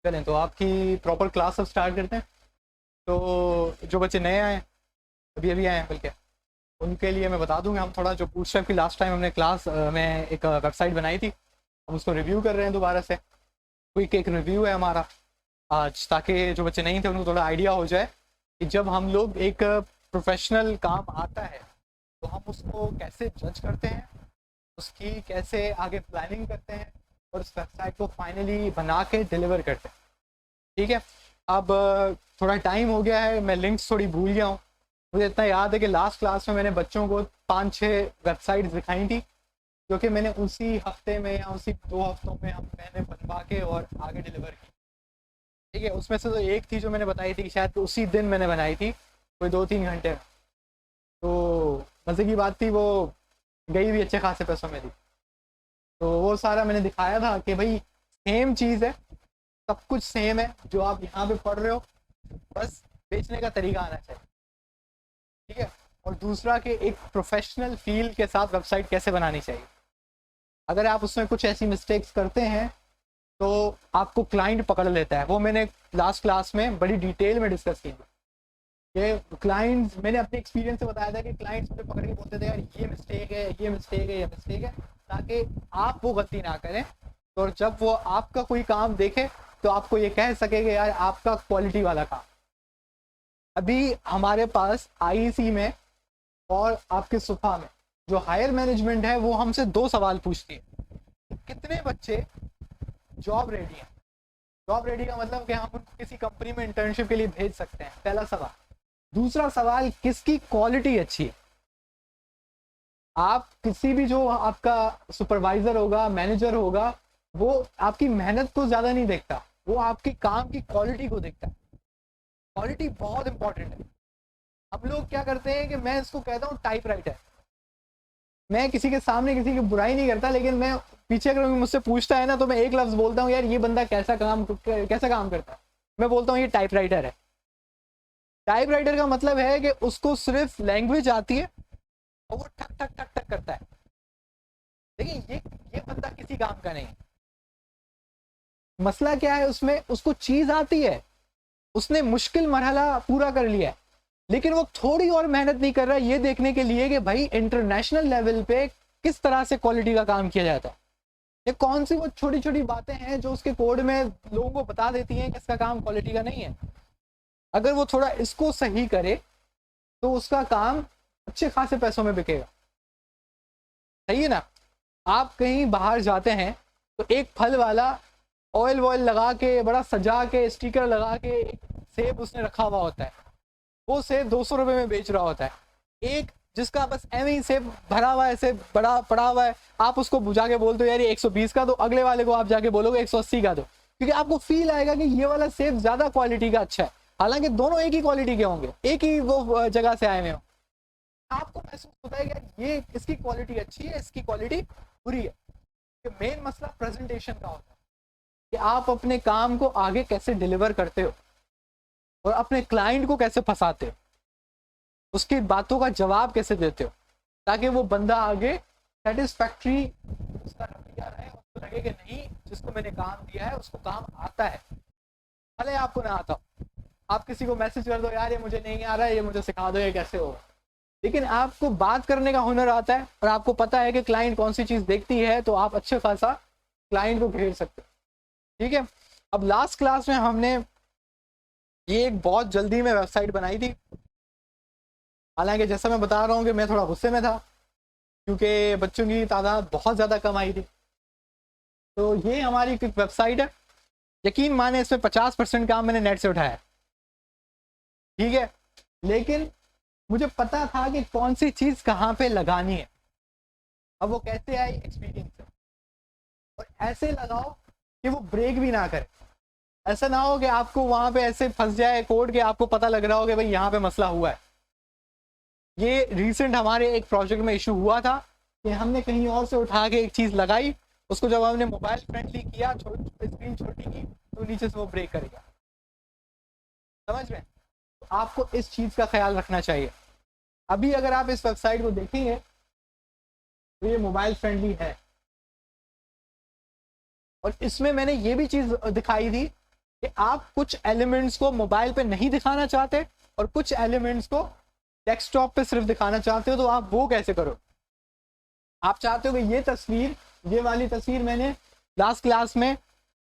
चलें तो आपकी प्रॉपर क्लास अब स्टार्ट करते हैं। तो जो बच्चे नए आए हैं, अभी अभी आए हैं बल्कि, उनके लिए मैं बता दूंगा। हम थोड़ा जो बूटस्ट्रैप की लास्ट टाइम हमने क्लास में एक वेबसाइट बनाई थी, हम उसको रिव्यू कर रहे हैं दोबारा से। क्विक एक रिव्यू है हमारा आज, ताकि जो बच्चे नहीं थे उनको थोड़ा आइडिया हो जाए कि जब हम लोग एक प्रोफेशनल काम आता है तो हम उसको कैसे जज करते हैं, उसकी कैसे आगे प्लानिंग करते हैं और उस वेबसाइट को फाइनली बना के डिलीवर करते हैं। ठीक है। अब थोड़ा टाइम हो गया है, मैं लिंक्स थोड़ी भूल गया हूँ। मुझे इतना याद है कि लास्ट क्लास में मैंने बच्चों को 5-6 वेबसाइट्स दिखाई थी, जो कि मैंने उसी हफ्ते में या उसी 2 हफ्तों में मैंने बनवा के और आगे डिलीवर की। ठीक है। उसमें से तो एक थी जो मैंने बताई थी, शायद उसी दिन मैंने बनाई थी, कोई 2-3 घंटे में। तो मज़े की बात थी, वो गई भी अच्छे खासे पैसों में थी। तो वो सारा मैंने दिखाया था कि भाई सेम चीज़ है, सब कुछ सेम है जो आप यहाँ पे पढ़ रहे हो, बस बेचने का तरीका आना चाहिए। ठीक है। और दूसरा कि एक प्रोफेशनल फील के साथ वेबसाइट कैसे बनानी चाहिए। अगर आप उसमें कुछ ऐसी मिस्टेक्स करते हैं तो आपको क्लाइंट पकड़ लेता है। वो मैंने लास्ट क्लास में बड़ी डिटेल में डिस्कस की थी कि क्लाइंट्स, मैंने अपने एक्सपीरियंस से बताया था कि क्लाइंट्स मुझे पकड़ के बोलते थे यार ये मिस्टेक है, ये मिस्टेक है, ये मिस्टेक है, ताकि आप वो गलती ना करें। तो जब वो आपका कोई काम देखे तो आपको ये कह सके कि यार आपका क्वालिटी वाला काम। अभी हमारे पास आईईसी में और आपके सुफा में जो हायर मैनेजमेंट है वो हमसे 2 सवाल पूछती है। कितने बच्चे जॉब रेडी हैं। जॉब रेडी का मतलब कि हम उनको किसी कंपनी में इंटर्नशिप के लिए भेज सकते हैं, पहला सवाल। दूसरा सवाल, किसकी क्वालिटी अच्छी है। आप किसी भी, जो आपका सुपरवाइजर होगा, मैनेजर होगा, वो आपकी मेहनत को ज्यादा नहीं देखता, वो आपकी काम की क्वालिटी को देखता है। क्वालिटी बहुत इंपॉर्टेंट है। हम लोग क्या करते हैं कि मैं इसको कहता हूँ टाइप राइटर। मैं किसी के सामने किसी की बुराई नहीं करता, लेकिन मैं पीछे अगर मुझसे पूछता है ना तो मैं एक लफ्ज बोलता हूँ, यार ये बंदा कैसा काम करता है। मैं बोलता हूँ ये टाइप राइटर है। टाइप राइटर का मतलब है कि उसको सिर्फ लैंग्वेज आती है और वो ठक ठक ठक ठक करता है। लेकिन ये बंदा किसी काम का नहीं है। मसला क्या है उसमें, उसको चीज आती है, उसने मुश्किल मरहला पूरा कर लिया है, लेकिन वो थोड़ी और मेहनत नहीं कर रहा ये देखने के लिए कि भाई इंटरनेशनल लेवल पे किस तरह से क्वालिटी का काम किया जाता है। ये कौन सी वो छोटी छोटी बातें हैं जो उसके कोड में लोगों को बता देती हैं कि इसका काम क्वालिटी का नहीं है। अगर वो थोड़ा इसको सही करे तो उसका काम अच्छे खासे पैसों में बिकेगा। सही है ना। आप कहीं बाहर जाते हैं तो एक फल वाला ऑयल वॉयल लगा के, बड़ा सजा के, स्टिकर लगा के एक सेब उसने रखा हुआ होता है, वो सेब 200 रुपये में बेच रहा होता है। एक जिसका बस एवं ही सेब भरा हुआ है, सेब बड़ा पड़ा हुआ है, आप उसको बुझा के बोल दो यार ये 120 का दो, अगले वाले को आप जाके बोलोगे 180 का दो, क्योंकि आपको फील आएगा कि ये वाला सेब ज्यादा क्वालिटी का अच्छा है, हालांकि दोनों एक ही क्वालिटी के होंगे, एक ही वो जगह से आए हुए हो। आपको महसूस होता है कि ये इसकी क्वालिटी अच्छी है, इसकी क्वालिटी बुरी है। मेन मसला प्रेजेंटेशन का होता है कि आप अपने काम को आगे कैसे डिलीवर करते हो और अपने क्लाइंट को कैसे फंसाते हो, उसकी बातों का जवाब कैसे देते हो, ताकि वो बंदा आगे सेटिस्फैक्ट्री उसका रवैया रहे, उसको लगे कि नहीं जिसको मैंने काम दिया है उसको काम आता है, भले आपको ना आता हो। आप किसी को मैसेज कर दो यार ये मुझे नहीं आ रहा है, ये मुझे सिखा दो ये कैसे होगा, लेकिन आपको बात करने का हुनर आता है और आपको पता है कि क्लाइंट कौन सी चीज देखती है, तो आप अच्छे खासा क्लाइंट को घेर सकते हो। ठीक है। अब लास्ट क्लास में हमने ये एक बहुत जल्दी में वेबसाइट बनाई थी, हालांकि जैसा मैं बता रहा हूँ कि मैं थोड़ा गुस्से में था क्योंकि बच्चों की तादाद बहुत ज़्यादा कम आई थी। तो ये हमारी एक वेबसाइट है, यकीन माने इसमें 50% काम मैंने नेट से उठाया। ठीक है। लेकिन मुझे पता था कि कौन सी चीज़ कहाँ पे लगानी है। अब वो कैसे आई, एक्सपीरियंस से। और ऐसे लगाओ कि वो ब्रेक भी ना करे। ऐसा ना हो कि आपको वहां पे ऐसे फंस जाए कोड के आपको पता लग रहा हो कि भाई यहाँ पे मसला हुआ है। ये रिसेंट हमारे एक प्रोजेक्ट में इशू हुआ था कि हमने कहीं और से उठा के एक चीज़ लगाई, उसको जब हमने मोबाइल फ्रेंडली किया, स्क्रीन छोटी की, तो नीचे से वो ब्रेक करेगा। समझ में। तो आपको इस चीज़ का ख्याल रखना चाहिए। अभी अगर आप इस वेबसाइट को देखेंगे तो ये मोबाइल फ्रेंडली है, और इसमें मैंने ये भी चीज़ दिखाई थी कि आप कुछ एलिमेंट्स को मोबाइल पे नहीं दिखाना चाहते और कुछ एलिमेंट्स को डेस्कटॉप पे सिर्फ दिखाना चाहते हो, तो आप वो कैसे करो? आप चाहते हो कि ये तस्वीर, ये वाली तस्वीर मैंने लास्ट क्लास में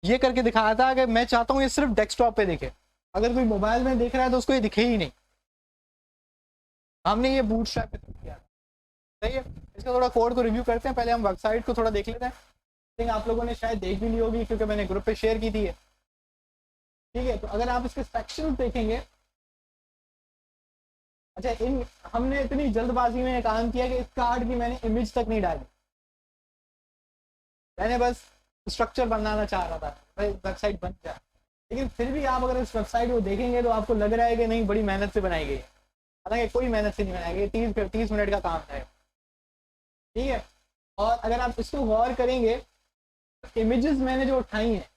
ये करके दिखाया था कि मैं चाहता हूँ ये सिर्फ डेस्कटॉप पे दिखे, अगर कोई मोबाइल में देख रहा है तो उसको ये दिखे ही नहीं। हमने ये बूटस्ट्रैप पे किया, सही है। इसका थोड़ा कोड को रिव्यू करते हैं, पहले हम वेबसाइट को थोड़ा देख लेते हैं। थिंक आप लोगों ने शायद देख भी ली होगी क्योंकि मैंने ग्रुप पे शेयर की थी, ठीक है। तो अगर आप इसके सेक्शन देखेंगे, अच्छा हमने इतनी जल्दबाजी में काम किया कि इस कार्ड की मैंने इमेज तक नहीं डाली, मैंने बस स्ट्रक्चर बनाना चाह रहा था, वेबसाइट बन जाए। लेकिन फिर भी आप अगर इस वेबसाइट को देखेंगे तो आपको लग रहा है कि नहीं बड़ी मेहनत से बनाई गई है, हालांकि कोई मेहनत से नहीं बनाई गई, 30 मिनट का काम है, ठीक है। और अगर आप इसको गौर करेंगे तो इमेजेस मैंने जो उठाई हैं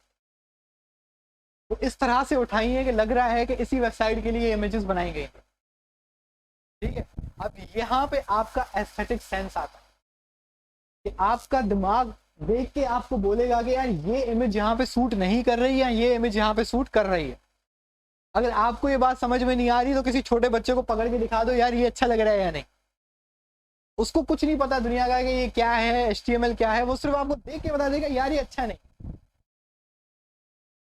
वो इस तरह से उठाई है कि लग रहा है कि इसी वेबसाइट के लिए इमेजेस बनाई गई, ठीक है। अब यहाँ पे आपका एस्थेटिक सेंस आता है कि आपका दिमाग देख के आपको बोलेगा कि यार ये इमेज यहाँ पे सूट नहीं कर रही है, ये इमेज यहाँ पे सूट कर रही है। अगर आपको ये बात समझ में नहीं आ रही तो किसी छोटे बच्चे को पकड़ के दिखा दो, यार ये अच्छा लग रहा है या नहीं। उसको कुछ नहीं पता दुनिया का कि ये क्या है, HTML क्या है, वो सिर्फ आपको देख के बता देगा यार ये अच्छा नहीं।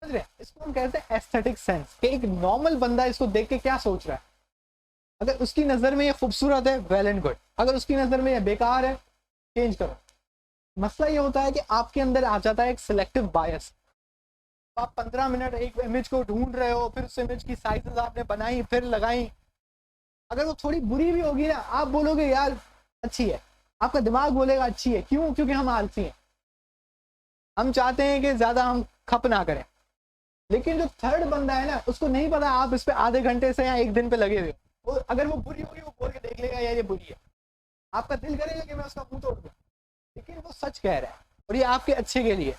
समझ रहे हैं? इसको हम कहते हैं एस्थेटिक सेंस, कि एक नॉर्मल बंदा इसको देख के क्या सोच रहा है। अगर उसकी नजर में ये खूबसूरत है, वेल एंड गुड। अगर उसकी नजर में ये बेकार है, चेंज करो। मसला ये होता है कि आपके अंदर आ जाता है एक सिलेक्टिव बायस। आप 15 मिनट एक इमेज को ढूंढ रहे हो, फिर उस इमेज की साइजेस आपने बनाई, फिर लगाई। अगर वो थोड़ी बुरी भी होगी ना, आप बोलोगे यार अच्छी है, आपका दिमाग बोलेगा अच्छी है। क्यों? क्योंकि हम आलसी हैं, हम चाहते हैं कि ज्यादा हम खप ना करें। लेकिन जो थर्ड बंदा है ना, उसको नहीं पता आप इस पे आधे घंटे से या एक दिन पे लगे हुए हो। अगर वो बुरी होगी वो बोल के देख लेगा यार ये बुरी है, आपका दिल करेगा कि मैं उसका मुंह तोड़ दूं, लेकिन वो सच कह रहा है और ये आपके अच्छे के लिए।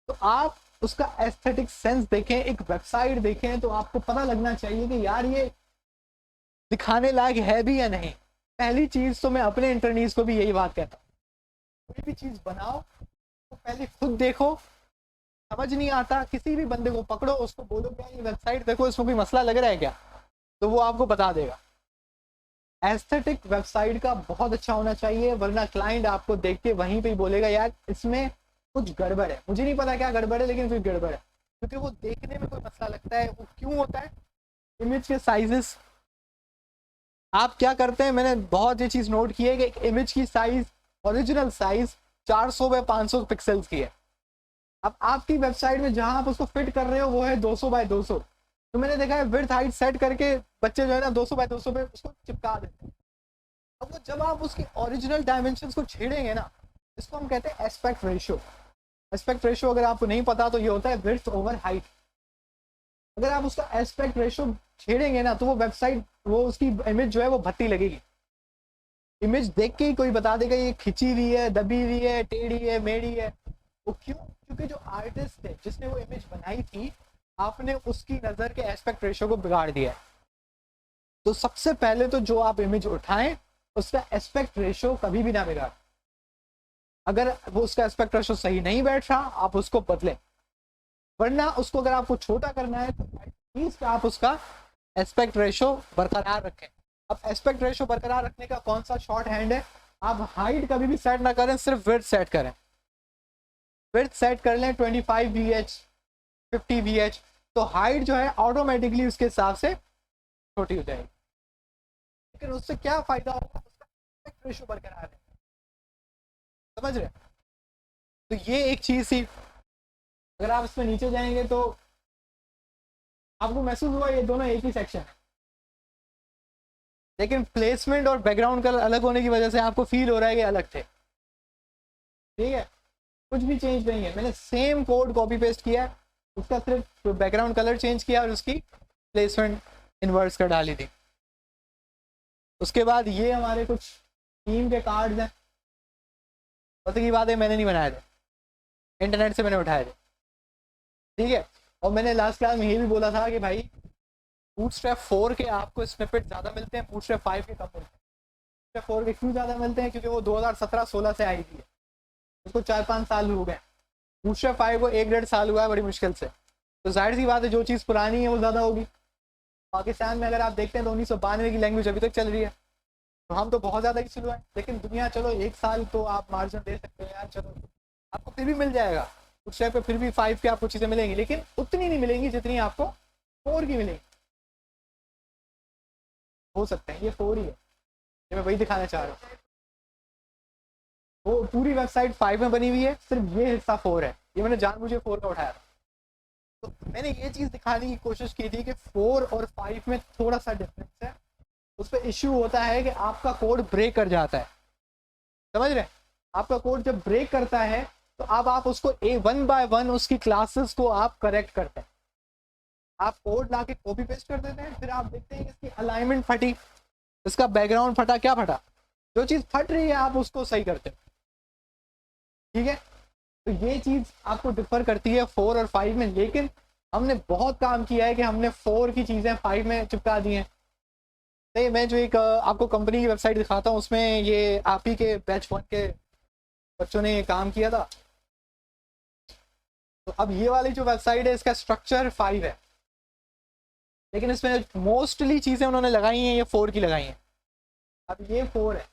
तो आप उसका एस्थेटिक सेंस देखें, एक वेबसाइट देखें तो आपको पता लगना चाहिए कि यार ये दिखाने लायक है भी या नहीं। पहली चीज तो मैं अपने इंटरनीज को भी यही बात कहता हूँ, कोई भी चीज बनाओ तो पहले खुद देखो। समझ नहीं आता, किसी भी बंदे को पकड़ो, उसको बोलो क्या ये वेबसाइट देखो, इसमें कोई मसला लग रहा है क्या, तो वो आपको बता देगा। एस्थेटिक वेबसाइट का बहुत अच्छा होना चाहिए, वरना क्लाइंट आपको देख के वहीं पे ही बोलेगा यार इसमें कुछ गड़बड़ है। मुझे नहीं पता क्या गड़बड़ है, लेकिन कुछ गड़बड़ है, क्योंकि वो देखने में कोई मसला लगता है। वो क्यों होता है? इमेज के साइजेस। आप क्या करते हैं, मैंने बहुत ये चीज नोट की है कि एक इमेज की size, original size 400 by 500 pixels की है। अब आपकी वेबसाइट में जहां आप उसको फिट कर रहे हो वो है 200 बाय 200। तो मैंने देखा है विड्थ हाइट सेट करके बच्चे जो है ना 200 बाय 200 पे उसको चिपका देते हैं। अब वो जब आप उसके ओरिजिनल डायमेंशंस को छेड़ेंगे ना, इसको हम कहते हैं एस्पेक्ट रेशियो। एस्पेक्ट रेशियो अगर आपको नहीं पता तो ये होता है विड्थ ओवर हाइट। अगर आप उसका एस्पेक्ट रेशियो छेड़ेंगे ना तो वो वेबसाइट, वो उसकी इमेज जो है वो भत्ती लगेगी। इमेज देख के ही कोई बता देगा ये खिंची हुई है, दबी हुई है, टेढ़ी है, मेढ़ी है। वो क्यों? क्योंकि जो आर्टिस्ट थे जिसने वो इमेज बनाई थी, आपने उसकी नजर के एस्पेक्ट रेशियो को बिगाड़ दिया है। तो सबसे पहले तो जो आप इमेज उठाएं उसका एस्पेक्ट रेशियो कभी भी ना बिगाड़। अगर वो उसका एस्पेक्ट रेशियो सही नहीं बैठ रहा, आप उसको बदलें। वरना उसको अगर आपको छोटा करना है तो एटलीस्ट आप उसका एस्पेक्ट रेशियो बरकरार रखें। अब एस्पेक्ट रेशियो बरकरार रखने का कौन सा शॉर्ट हैंड है? आप हाइट कभी भी सेट ना करें, सिर्फ विड्थ सेट करें। विड्थ सेट कर लें 25 VH, 50 VH, तो हाइट जो है ऑटोमेटिकली उसके हिसाब से छोटी हो जाएगी। लेकिन उससे क्या फायदा होगा? उसका एस्पेक्ट रेशियो बरकरार है। समझ रहे? तो ये एक चीज थी। अगर आप इसमें नीचे जाएंगे तो आपको महसूस हुआ ये दोनों एक ही सेक्शन है, लेकिन प्लेसमेंट और बैकग्राउंड कलर अलग होने की वजह से आपको फील हो रहा है कि अलग थे। ठीक है, कुछ भी चेंज नहीं है, मैंने सेम कोड कॉपी पेस्ट किया है, उसका सिर्फ बैकग्राउंड कलर चेंज किया और उसकी प्लेसमेंट इन्वर्स कर डाली थी। उसके बाद ये हमारे कुछ टीम के कार्ड्स हैं। पता की बात है, मैंने नहीं बनाए थे, इंटरनेट से मैंने उठाए थे। ठीक है, और मैंने लास्ट क्लास में ये भी बोला था कि भाई बूटस्ट्रैप 4 के आपको स्निपेट ज़्यादा मिलते हैं, बूटस्ट्रैप 5 के कम मिलते हैं। बूटस्ट्रैप 4 के क्यों ज़्यादा मिलते हैं? क्योंकि वो 2017-16 से आई थी, उसको 4-5 साल हो गए। बूटस्ट्रैप 5 को 1-1.5 साल हुआ है बड़ी मुश्किल से। तो जाहिर सी बात है जो चीज़ पुरानी है वो ज़्यादा होगी। पाकिस्तान में अगर आप देखते हैं तो 1992 की लैंग्वेज अभी तक चल रही है, तो हम तो बहुत ज़्यादा ही स्लो है। लेकिन दुनिया चलो 1 साल तो आप मार्जिन दे सकते हो यार, चलो आपको फिर भी मिल जाएगा उस टाइम पे, फिर भी 5 की आपको चीज़ें मिलेंगी, लेकिन उतनी नहीं मिलेंगी जितनी आपको 4 की मिलेंगी। हो सकते हैं ये 4 ही है, ये मैं वही दिखाना चाह रहा हूँ। वो पूरी वेबसाइट 5 में बनी हुई है, सिर्फ ये हिस्सा 4 है, ये मैंने जानबूझे 4 का उठाया था। तो मैंने ये चीज़ दिखाने की कोशिश की थी कि 4 और 5 में थोड़ा सा डिफरेंस है। उस पर इश्यू होता है कि आपका कोड ब्रेक कर जाता है, समझ रहे हैं? आपका कोड जब ब्रेक करता है तो अब आप उसको 1 बाय 1 उसकी क्लासेस को आप करेक्ट करते हैं। आप कोड ला के कॉपी पेस्ट कर देते हैं, फिर आप देखते हैं कि इसकी अलाइनमेंट फटी, इसका बैकग्राउंड फटा, क्या फटा, जो चीज़ फट रही है आप उसको सही करते हैं। ठीक है, तो ये चीज़ आपको डिफर करती है 4 और 5 में। लेकिन हमने बहुत काम किया है कि हमने 4 की चीज़ें 5 में चिपका दी हैं। नहीं, मैं जो एक आपको कंपनी की वेबसाइट दिखाता हूँ, उसमें ये आप ही के बैच 1 के बच्चों ने काम किया था। तो अब ये वाली जो वेबसाइट है इसका स्ट्रक्चर 5 है, लेकिन इसमें मोस्टली चीज़ें उन्होंने लगाई हैं ये 4 की लगाई हैं। अब ये 4 है,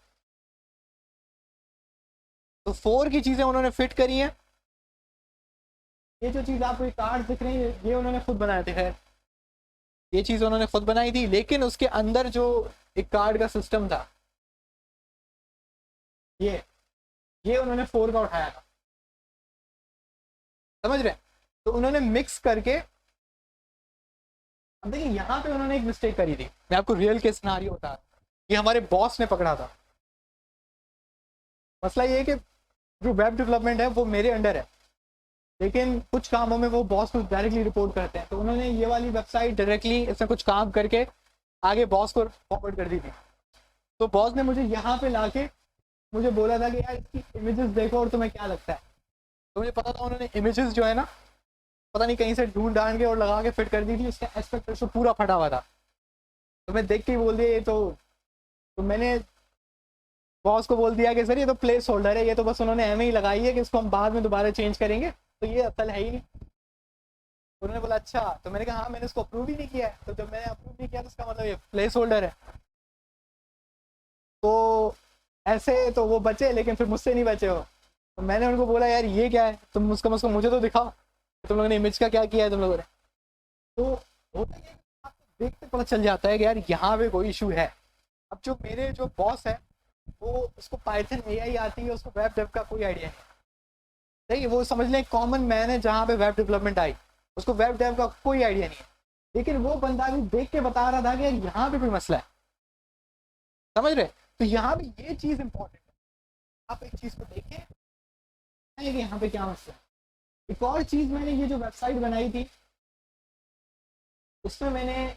तो 4 की चीज़ें उन्होंने फिट करी हैं। ये जो चीज़ आपको कार्ड दिख रही है ये उन्होंने खुद बनाए थे, खैर ये चीज़ उन्होंने खुद बनाई थी, लेकिन उसके अंदर जो एक कार्ड का सिस्टम था ये उन्होंने 4 का उठाया था, समझ रहे हैं? तो उन्होंने मिक्स करके, अब देखिए यहाँ पे उन्होंने एक मिस्टेक करी थी। मैं आपको रियल केस सिनेरियो बता रहा हूं, ये हमारे बॉस ने पकड़ा था। मसला ये है कि जो वेब डेवलपमेंट है वो मेरे अंडर है, लेकिन कुछ कामों में वो बॉस को डायरेक्टली रिपोर्ट करते हैं। तो उन्होंने ये वाली वेबसाइट डायरेक्टली इसमें कुछ काम करके आगे बॉस को फॉरवर्ड कर दी थी। तो बॉस ने मुझे यहाँ पे लाके मुझे बोला था कि यार इसकी इमेजेस देखो और तुम्हें क्या लगता है। तो मुझे पता था उन्होंने इमेजेस जो है ना, पता नहीं कहीं से ढूंढ ढांड के और लगा के फिट कर दी थी, उसका एस्पेक्ट रेशो पूरा फटा हुआ था। तो मैं देख के ही बोल दिया ये तो मैंने बॉस को बोल दिया कि सर ये तो प्लेस होल्डर है, ये तो बस उन्होंने एम ही लगाई है कि इसको हम बाद में दोबारा चेंज करेंगे, तो ये असल है ही नहीं। उन्होंने बोला अच्छा, तो मैंने कहा हाँ मैंने इसको अप्रूव ही नहीं किया है। तो जब मैंने अप्रूव नहीं किया तो इसका मतलब ये प्लेस होल्डर है। तो ऐसे तो वो बचे, लेकिन फिर मुझसे नहीं बचे हो। तो मैंने उनको बोला यार ये क्या है, तुम उसको मुझे तो दिखाओ, तुम लोगों ने इमेज का क्या किया है तुम लोगों ने। तो होता है आपको देख के पता चल जाता है कि यार यहाँ पे कोई इशू है। अब जो मेरे जो बॉस है वो उसको पाइथन एआई आती है, उसको वेब डेव का कोई आइडिया नहीं। देखिए वो समझ लें कॉमन मैन है जहाँ पे वेब डेवलपमेंट आई, उसको वेब डेव का कोई आइडिया नहीं है। लेकिन वो बंदा भी देख के बता रहा था कि यार यहाँ पे कोई मसला है, समझ रहे? तो यहाँ पे ये चीज़ इंपॉर्टेंट है, आप एक चीज़ को देखें कि यहाँ पे क्या मसला है। एक और चीज़, मैंने ये जो वेबसाइट बनाई थी उसमें मैंने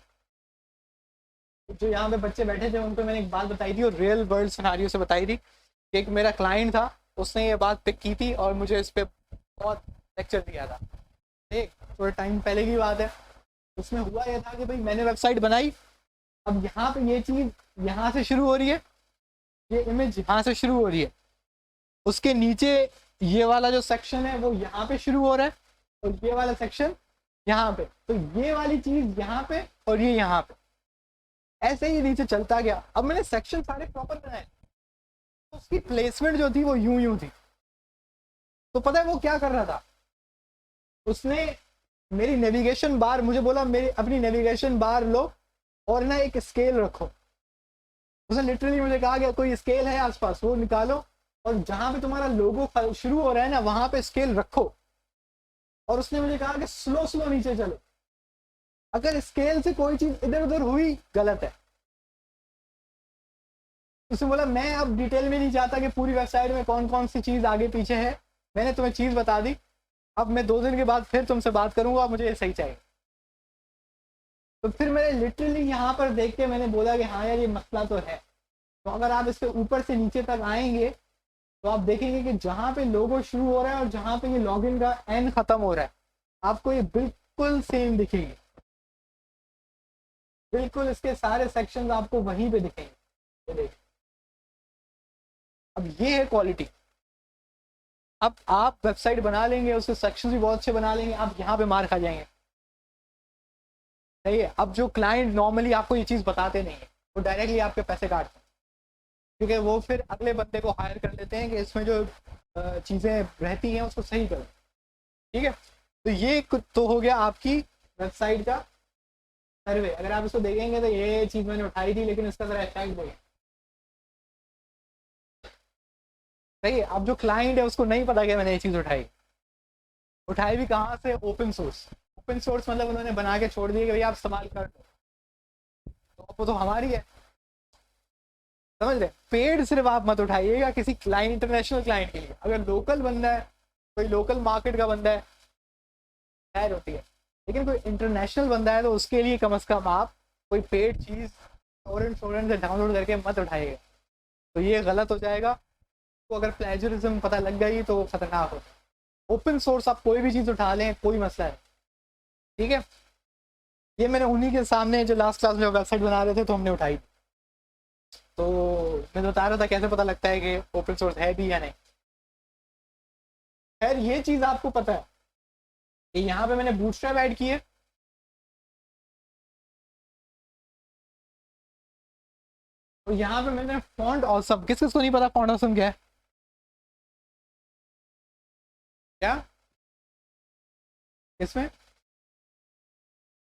जो यहाँ पे बच्चे बैठे थे उनको मैंने एक बात बताई थी और रियल वर्ल्ड सिनेरियो से बताई थी कि एक मेरा क्लाइंट था, उसने ये बात पिक की थी और मुझे इस पर बहुत लेक्चर दिया था। एक थोड़ा टाइम पहले की बात है। उसमें हुआ यह था कि भाई मैंने वेबसाइट बनाई, अब यहाँ पे ये चीज़ यहाँ से शुरू हो रही है, ये इमेज यहाँ से शुरू हो रही है, उसके नीचे ये वाला जो सेक्शन है वो यहाँ पे शुरू हो रहा है और ये वाला सेक्शन यहाँ पे, तो ये वाली चीज़ यहाँ पे और ये यहाँ पे, ऐसे ही नीचे चलता गया। अब मैंने सेक्शन सारे प्रॉपर बनाए, तो उसकी प्लेसमेंट जो थी वो यूं थी। तो पता है वो क्या कर रहा था, उसने मेरी नेविगेशन बार, मुझे बोला मेरी अपनी नेविगेशन बार लो और ना एक स्केल रखो। उसने लिटरली मुझे कहा कि कोई स्केल है आसपास वो निकालो और जहां पे तुम्हारा लोगो शुरू हो रहा है ना वहां पे स्केल रखो। और उसने मुझे कहा कि स्लो स्लो नीचे चलो, अगर स्केल से कोई चीज इधर उधर हुई गलत है। उसने बोला मैं अब डिटेल में नहीं चाहता कि पूरी वेबसाइट में कौन कौन सी चीज़ आगे पीछे है, मैंने तुम्हें चीज़ बता दी, अब मैं 2 दिन के बाद फिर तुमसे बात करूंगा, मुझे ये सही चाहिए। तो फिर मैंने लिटरली यहाँ पर देख के मैंने बोला कि हाँ यार ये मसला तो है। तो अगर आप इसके ऊपर से नीचे तक आएंगे तो आप देखेंगे कि जहाँ पे लोगो शुरू हो रहा है और जहाँ पे ये लॉगिन का एन खत्म हो रहा है आपको ये बिल्कुल सेम दिखेंगे, बिल्कुल इसके सारे सेक्शंस आपको वहीं पे दिखेंगे। अब ये है क्वालिटी। अब आप वेबसाइट बना लेंगे, उसके सेक्शन भी बहुत अच्छे बना लेंगे, आप यहाँ पे मार खा जाएंगे। सही है। अब जो क्लाइंट नॉर्मली आपको ये चीज़ बताते नहीं है, वो डायरेक्टली आपके पैसे काटते हैं, क्योंकि वो फिर अगले बंदे को हायर कर लेते हैं कि इसमें जो चीज़ें रहती हैं उसको सही करो। ठीक है, तो ये तो हो गया आपकी वेबसाइट का सर्वे। अगर आप इसको देखेंगे तो ये चीज़ मैंने उठाई थी, लेकिन इसका ज़रा इफेक्ट देखें। सही है। अब जो क्लाइंट है उसको नहीं पता कि मैंने ये चीज़ उठाई, उठाई भी कहाँ से? Open source. ओपन सोर्स मतलब उन्होंने बना के छोड़ दिया कि भैया आप इस्तेमाल कर लो, तो वो तो हमारी है, समझ रहे? पेड सिर्फ आप मत उठाइएगा किसी क्लाइंट, इंटरनेशनल क्लाइंट के लिए। अगर लोकल बंदा है, कोई लोकल मार्केट का बंदा है, खैर होती है, लेकिन कोई इंटरनेशनल बंदा है तो उसके लिए कम से कम आप कोई पेड चीज़ टोरेंट से डाउनलोड करके मत उठाइएगा, तो ये गलत हो जाएगा। तो अगर प्लेजरिज्म पता लग गई तो वो खतरनाक हो। ओपन सोर्स आप कोई भी चीज़ उठा लें, कोई मसला है, ठीक है। ये मैंने उन्हीं के सामने जो लास्ट क्लास में वेबसाइट बना रहे थे तो हमने उठाई, तो मैं बता रहा था कैसे पता लगता है कि ओपन सोर्स है भी या नहीं। खैर ये चीज़ आपको पता है कि यहाँ पे मैंने बूटस्ट्रैप ऐड की है, तो यहाँ पे मैंने फॉन्ट ऑसम, किस किस को नहीं पता फॉन्ट ऑसम क्या है? क्या इसमें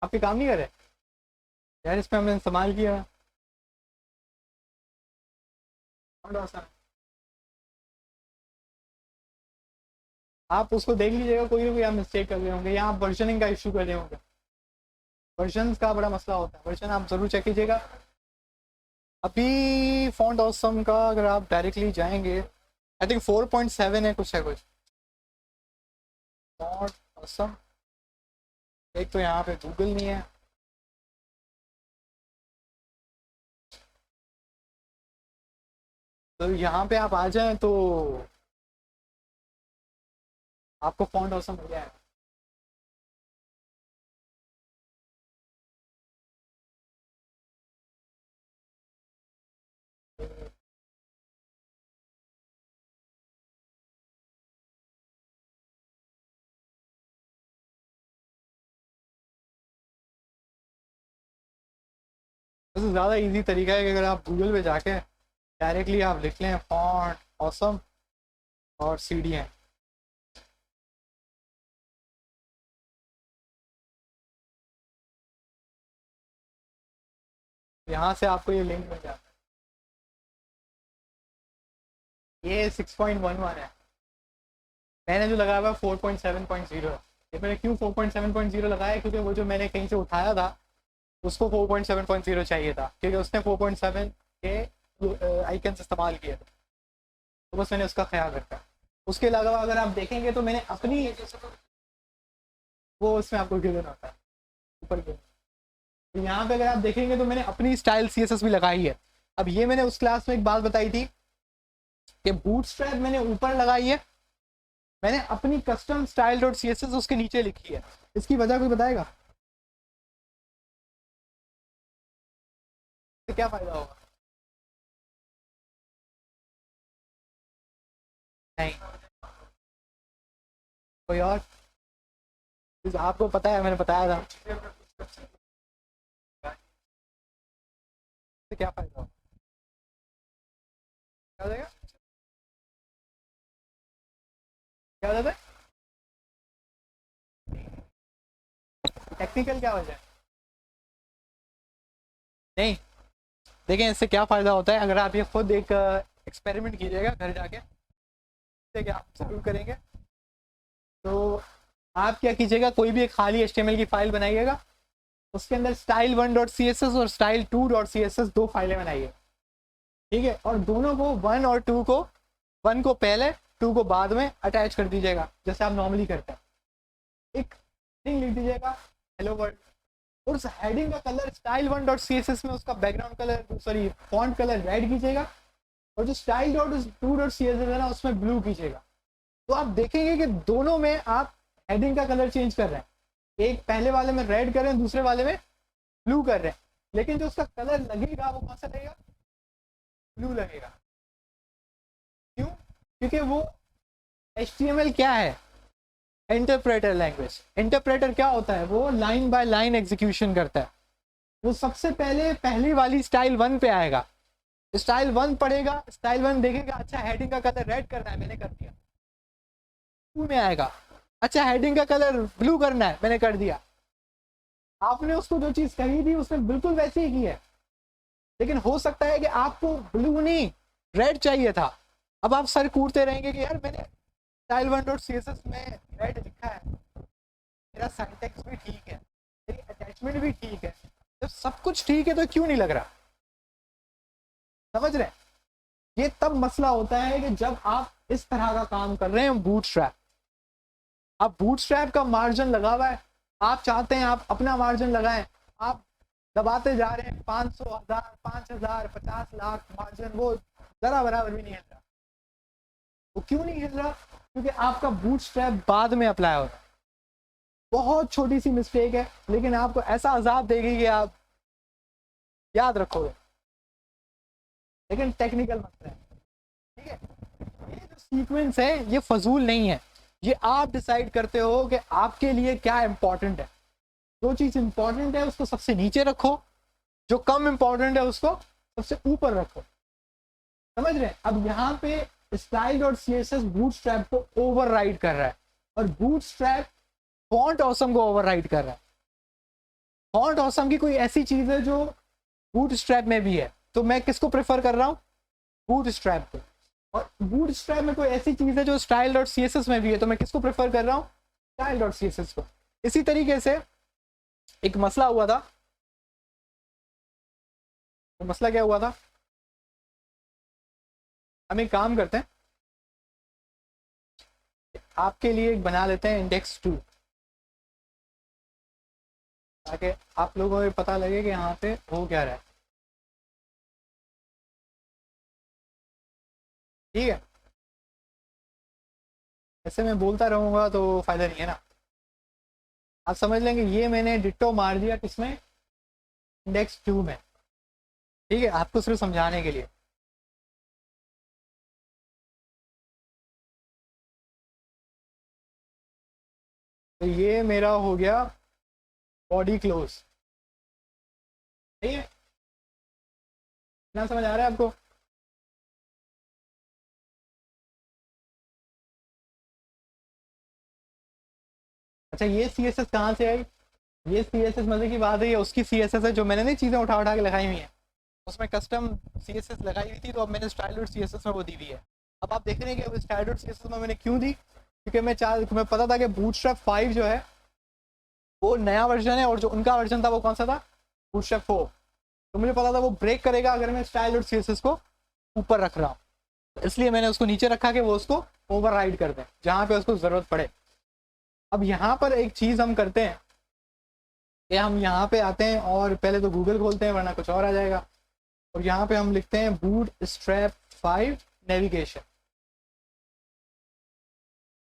आपके काम नहीं कर रहे यार? इसमें हमने इस्तेमाल किया फॉन्ट ऑसम, आप उसको देख लीजिएगा, कोई ना कोई आप मिस्टेक कर रहे होंगे, यहाँ वर्जनिंग का इशू कर रहे होंगे, वर्जन का बड़ा मसला होता है, वर्जन आप जरूर चेक कीजिएगा। अभी फॉन्ट ऑसम का अगर आप डायरेक्टली जाएंगे, आई थिंक 4.7 है कुछ फॉन्ट ऑसम। एक तो यहाँ पे गूगल नहीं है, तो यहाँ पे आप आ जाएं तो आपको फॉन्ट ऑसम मिल जाएगा। सबसे ज़्यादा इजी तरीका है कि अगर आप गूगल पे जाके डायरेक्टली आप लिख लें फॉन्ट ऑसम और CDN, यहाँ से आपको ये लिंक मिल जाता है। ये 6.11 है, मैंने जो लगाया हुआ 4.7.0 है। ये मैंने क्यों 4.7.0 लगाया, क्योंकि वो जो मैंने कहीं से उठाया था उसको 4.7.0 चाहिए था, क्योंकि उसने 4.7 के आइकन्स इस्तेमाल किए थे, तो बस मैंने उसका ख्याल रखा। उसके अलावा अगर आप देखेंगे तो मैंने अपनी, वो उसमें आपको गिवन होता है ऊपर के, तो यहाँ पे अगर आप देखेंगे तो मैंने अपनी स्टाइल CSS भी लगाई है। अब ये मैंने उस क्लास में एक बात बताई थी कि बूटस्ट्रैप मैंने ऊपर लगाई है, मैंने अपनी कस्टम स्टाइल डॉट CSS उसके नीचे लिखी है। इसकी वजह कोई बताएगा? तो क्या फायदा होगा? नहीं, कोई और आपको पता है? मैंने बताया था, तो क्या फायदा होगा? क्या हो जाएगा? क्या हो जाता है? टेक्निकल क्या वजह है? नहीं, देखें इससे क्या फ़ायदा होता है, अगर आप ये खुद एक एक्सपेरिमेंट कीजिएगा घर जाके, ठीक है, आप जरूर करेंगे, तो आप क्या कीजिएगा, कोई भी एक खाली HTML की फाइल बनाइएगा, उसके अंदर style1.css और style2.css दो फाइलें बनाइए, ठीक है, और दोनों को 1 और 2 को, 1 को पहले 2 को बाद में अटैच कर दीजिएगा, जैसे आप नॉर्मली करते हैं। एक हेडिंग लिख दीजिएगा हेलो वर्ल्ड, और उस हेडिंग का कलर style1.css में उसका background colour, sorry font colour red कीजिएगा, और जो style2.css है ना उसमें ब्लू कीजिएगा। तो आप देखेंगे कि दोनों में आप हेडिंग का कलर चेंज कर रहे हैं, एक पहले वाले में रेड कर रहे हैं, दूसरे वाले में ब्लू कर रहे हैं, लेकिन जो उसका कलर लगेगा वो कौन सा लगेगा? ब्लू लगेगा। क्यों? क्योंकि वो HTML क्या है, इंटरप्रेटर लैंग्वेज। इंटरप्रेटर क्या होता है? वो लाइन बाय लाइन एग्जीक्यूशन करता है। वो सबसे पहले पहली वाली स्टाइल 1 पे आएगा, स्टाइल 1 पढ़ेगा, स्टाइल 1 देखेगा, अच्छा हेडिंग का कलर रेड करना है, मैंने कर दिया। 2 में आएगा, अच्छा हेडिंग का कलर ब्लू करना है, मैंने कर दिया। आपने उसको जो चीज कही थी उसने बिल्कुल वैसे ही की है, लेकिन हो सकता है कि आपको ब्लू नहीं रेड चाहिए था। अब आप सर कूटते रहेंगे कि यार मैंने स्टाइल 1.css में रेड लिखा है, मेरा सिंटैक्स भी ठीक है, मेरी अटैचमेंट भी ठीक है, जब सब कुछ ठीक है तो क्यों नहीं लग रहा? समझ रहे हैं? ये तब मसला होता है कि जब आप इस तरह का काम कर रहे हैं बूटस्ट्रैप। आप बूटस्ट्रैप का मार्जिन लगा हुआ है, आप चाहते हैं आप अपना मार्जिन लगाएं, आप दबाते जा रहे हैं 500, 1000, 5000, 50 लाख मार्जिन, वो जरा बराबर भी नहीं हिल रहा। वो क्यों नहीं हिल रहा? क्योंकि आपका बूटस्ट्रैप बाद में अप्लाई हो रहा है। बहुत छोटी सी मिस्टेक है, लेकिन आपको ऐसा अजाब देगी कि आप याद रखोगे। लेकिन टेक्निकल मसला है, ठीक है? ये जो सीक्वेंस है ये फजूल नहीं है, ये आप डिसाइड करते हो कि आपके लिए क्या इंपॉर्टेंट है। जो चीज इंपॉर्टेंट है उसको सबसे नीचे रखो, जो कम इंपॉर्टेंट है उसको सबसे ऊपर रखो। समझ रहे हैं? अब यहाँ पे style.css बूटस्ट्रैप को ओवरराइड कर रहा है, और बूटस्ट्रैप फॉन्ट ऑसम को ओवरराइड कर रहा है। फॉन्ट ऑसम की कोई ऐसी चीज है जो बूटस्ट्रैप में भी है, तो मैं किसको प्रेफर कर रहा हूँ? बूटस्ट्रैप को। और बूटस्ट्रैप में कोई ऐसी चीज है जो style.css में भी है, तो मैं किसको प्रेफर कर रहा हूँ? style.css को। इसी तरीके से एक मसला हुआ था, तो मसला क्या हुआ था? हम एक काम करते हैं, आपके लिए एक बना लेते हैं इंडेक्स 2, ताकि आप लोगों को पता लगे कि यहाँ पे हो क्या रहा है। ठीक है? ऐसे मैं बोलता रहूँगा तो फायदा नहीं है ना। आप समझ लेंगे ये मैंने डिट्टो मार दिया किसमें? इंडेक्स 2 में। ठीक है, आपको सिर्फ समझाने के लिए। तो ये मेरा हो गया बॉडी क्लोज। सही है ना? समझ आ रहा है आपको? अच्छा, ये सी एस एस कहाँ से आई? ये सी एस एस मजे की बात है, ये उसकी सी एस एस है जो मैंने नहीं चीज़ें उठा उठा के लगाई हुई हैं। उसमें कस्टम सी एस एस लगाई हुई थी, तो अब मैंने स्टाइल सी एस एस में वो दी हुई है। अब आप देख रहे हैं कि स्टाइल सी एस एस में मैंने क्यों दी? क्योंकि मैं पता था कि बूटस्ट्रैप 5 जो है वो नया वर्जन है, और जो उनका वर्जन था वो कौन सा था? बूटस्ट्रैप 4। तो मुझे पता था वो ब्रेक करेगा अगर मैं स्टाइल और सी एस एस को ऊपर रख रहा हूँ, तो इसलिए मैंने उसको नीचे रखा कि वो उसको ओवरराइड कर दें जहाँ पे उसको ज़रूरत पड़े। अब यहाँ पर एक चीज़ हम करते हैं कि हम यहाँ पे आते हैं और पहले तो गूगल खोलते हैं, वरना कुछ और आ जाएगा, और यहाँ पे हम लिखते हैं बूट स्ट्रैप 5 नेविगेशन।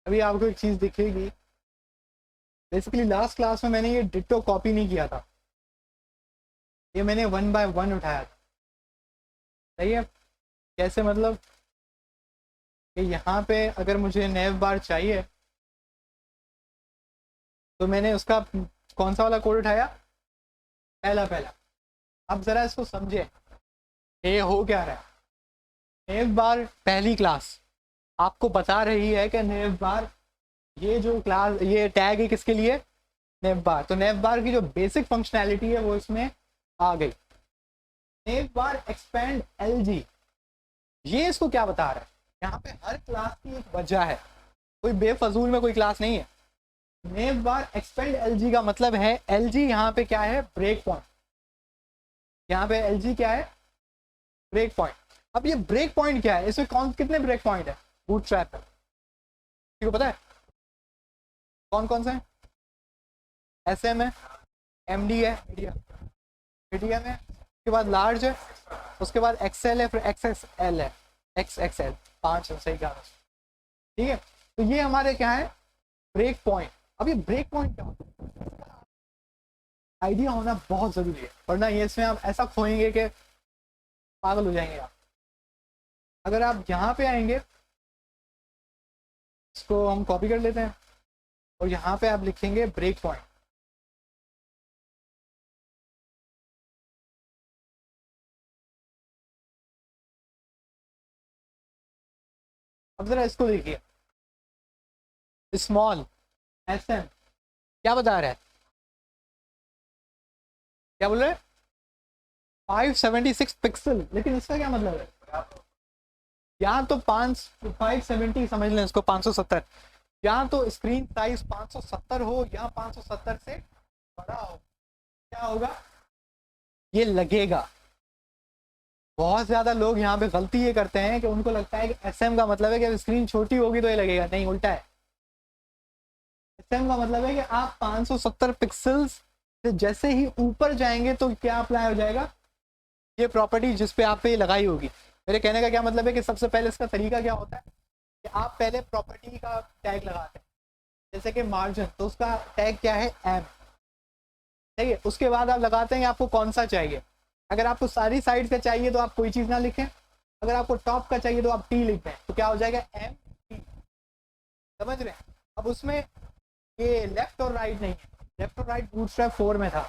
अभी आपको एक चीज़ दिखेगी, बेसिकली लास्ट क्लास में मैंने ये डिट्टो कॉपी नहीं किया था, ये मैंने 1 बाय 1 उठाया था। सही है? कैसे मतलब कि यहाँ पे अगर मुझे नेव बार चाहिए तो मैंने उसका कौन सा वाला कोड उठाया? पहला पहला। अब ज़रा इसको समझे, ये हो क्या रहा है? नेव बार पहली क्लास आपको बता रही है कि नेव बार, ये जो क्लास, ये टैग है किसके लिए? नेव बार। तो नेव बार की जो बेसिक फंक्शनैलिटी है वो इसमें आ गई। नेव बार एक्सपेंड एलजी, ये इसको क्या बता रहा है? यहाँ पे हर क्लास की एक वजह है, कोई बेफजूल में कोई क्लास नहीं है। नेव बार एक्सपेंड एलजी का मतलब है एलजी यहाँ पे क्या है? Break point. यहाँ पे एलजी क्या है? Break point. अब ये ब्रेक पॉइंट क्या है? इसमें कितने ब्रेक पॉइंट है बूटस्ट्रैप में? किसी को पता है कौन कौन से हैं? SM है, MD है, मीडियम है, उसके बाद लार्ज है, उसके बाद XL है, फिर XXL है, XXL 5 है। सही कहा। ठीक है, तो ये हमारे क्या है? Break point. अब ये ब्रेक पॉइंट क्या होता है? आइडिया होना बहुत ज़रूरी है, वरना ये इसमें आप ऐसा खोएंगे कि पागल हो जाएंगे आप। अगर आप यहाँ पे आएंगे, इसको हम कॉपी कर लेते हैं, और यहाँ पे आप लिखेंगे ब्रेक पॉइंट। अब जरा इसको देखिए, स्मॉल एस एम क्या बता रहा है, क्या बोल रहे हैं 576 पिक्सल, लेकिन इसका क्या मतलब है, यहाँ तो 570 समझ लें इसको 570, यहाँ तो स्क्रीन साइज 570 हो या 570 से बड़ा हो, क्या होगा ये लगेगा। बहुत ज्यादा लोग यहाँ पे गलती ये करते हैं कि उनको लगता है कि एसएम का मतलब है कि स्क्रीन छोटी होगी तो ये लगेगा, नहीं उल्टा है। एसएम का मतलब है कि आप 570 पिक्सल्स से जैसे ही ऊपर जाएंगे तो क्या अप्लाई हो जाएगा, ये प्रॉपर्टी जिस पे आप पे लगाई होगी। मेरे कहने का क्या मतलब है कि सबसे पहले इसका तरीका क्या होता है कि आप पहले प्रॉपर्टी का टैग लगाते हैं, जैसे कि मार्जिन, तो उसका टैग क्या है एम, ठीक है। उसके बाद आप लगाते हैं आपको कौन सा चाहिए। अगर आपको सारी साइड का चाहिए तो आप कोई चीज़ ना लिखें, अगर आपको टॉप का चाहिए तो आप टी लिख दें, तो क्या हो जाएगा एम टी, समझ रहे हैं। अब उसमें ये लेफ्ट और राइट नहीं है, लेफ्ट और राइट बूटस्ट्रैप 4 में था।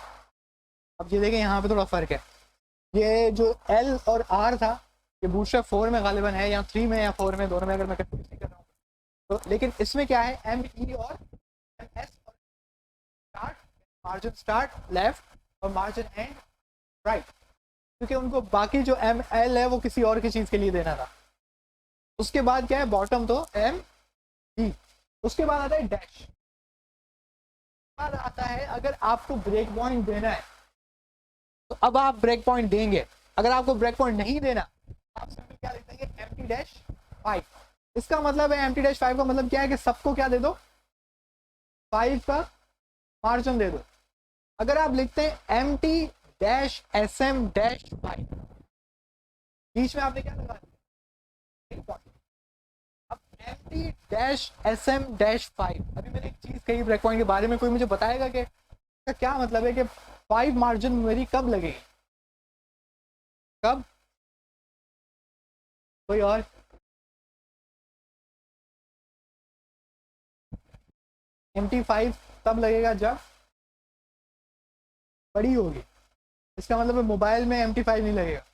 अब ये देखें यहाँ पे थोड़ा फर्क है, ये जो एल और आर था ये बूटस्ट्रैप 4 में गालिबन है, या 3 में या 4 में, दोनों में, अगर मैं कंफ्यूज नहीं कर रहा हूँ तो। लेकिन इसमें क्या है एम ई और एम एस और स्टार्ट, मार्जिन स्टार्ट लेफ्ट और मार्जिन एंड राइट, क्योंकि उनको बाकी जो एम एल है वो किसी और की चीज़ के लिए देना था। उसके बाद क्या है बॉटम तो एम डी, उसके बाद आता है डैश, बाद आता है अगर आपको ब्रेक पॉइंट देना है तो अब आप ब्रेक पॉइंट देंगे, अगर आपको ब्रेक पॉइंट नहीं देना आप सिंपल क्या लिख देंगे एम टी डैश 5। इसका मतलब है एम टी डैश 5 का मतलब क्या है कि सबको क्या दे दो 5 का मार्जिन दे दो। अगर आप लिखते हैं M T dash S M dash 5, बीच में आपने क्या लगा दिया, अब M T dash S M dash 5। अभी मैंने एक चीज कही ब्रेक पॉइंट के बारे में, कोई मुझे बताएगा कि क्या मतलब है कि 5 मार्जिन मेरी कब लगेगी, कब, कोई और, MT5 तब लगेगा जब बड़ी होगी। इसका मतलब है मोबाइल में MT5 नहीं लगेगा।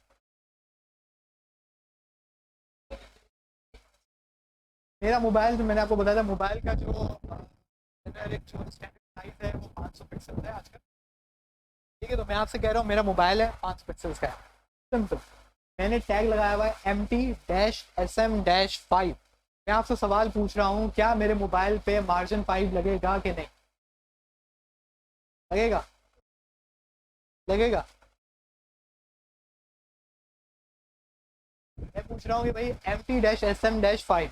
मेरा मोबाइल, जो मैंने आपको बताया था, मोबाइल का जो स्टैंडर्ड साइज है वो 500 पिक्सल है आजकल, ठीक है। तो मैं आपसे कह रहा हूँ मेरा मोबाइल है 5 पिक्सल्स का है, सिंपल। मैंने टैग लगाया हुआ है MT-SM-5। मैं आपसे सवाल पूछ रहा हूँ क्या मेरे मोबाइल पे मार्जिन 5 लगेगा कि नहीं, लगेगा, लगेगा। मैं पूछ रहा हूँ कि भाई MT-SM-5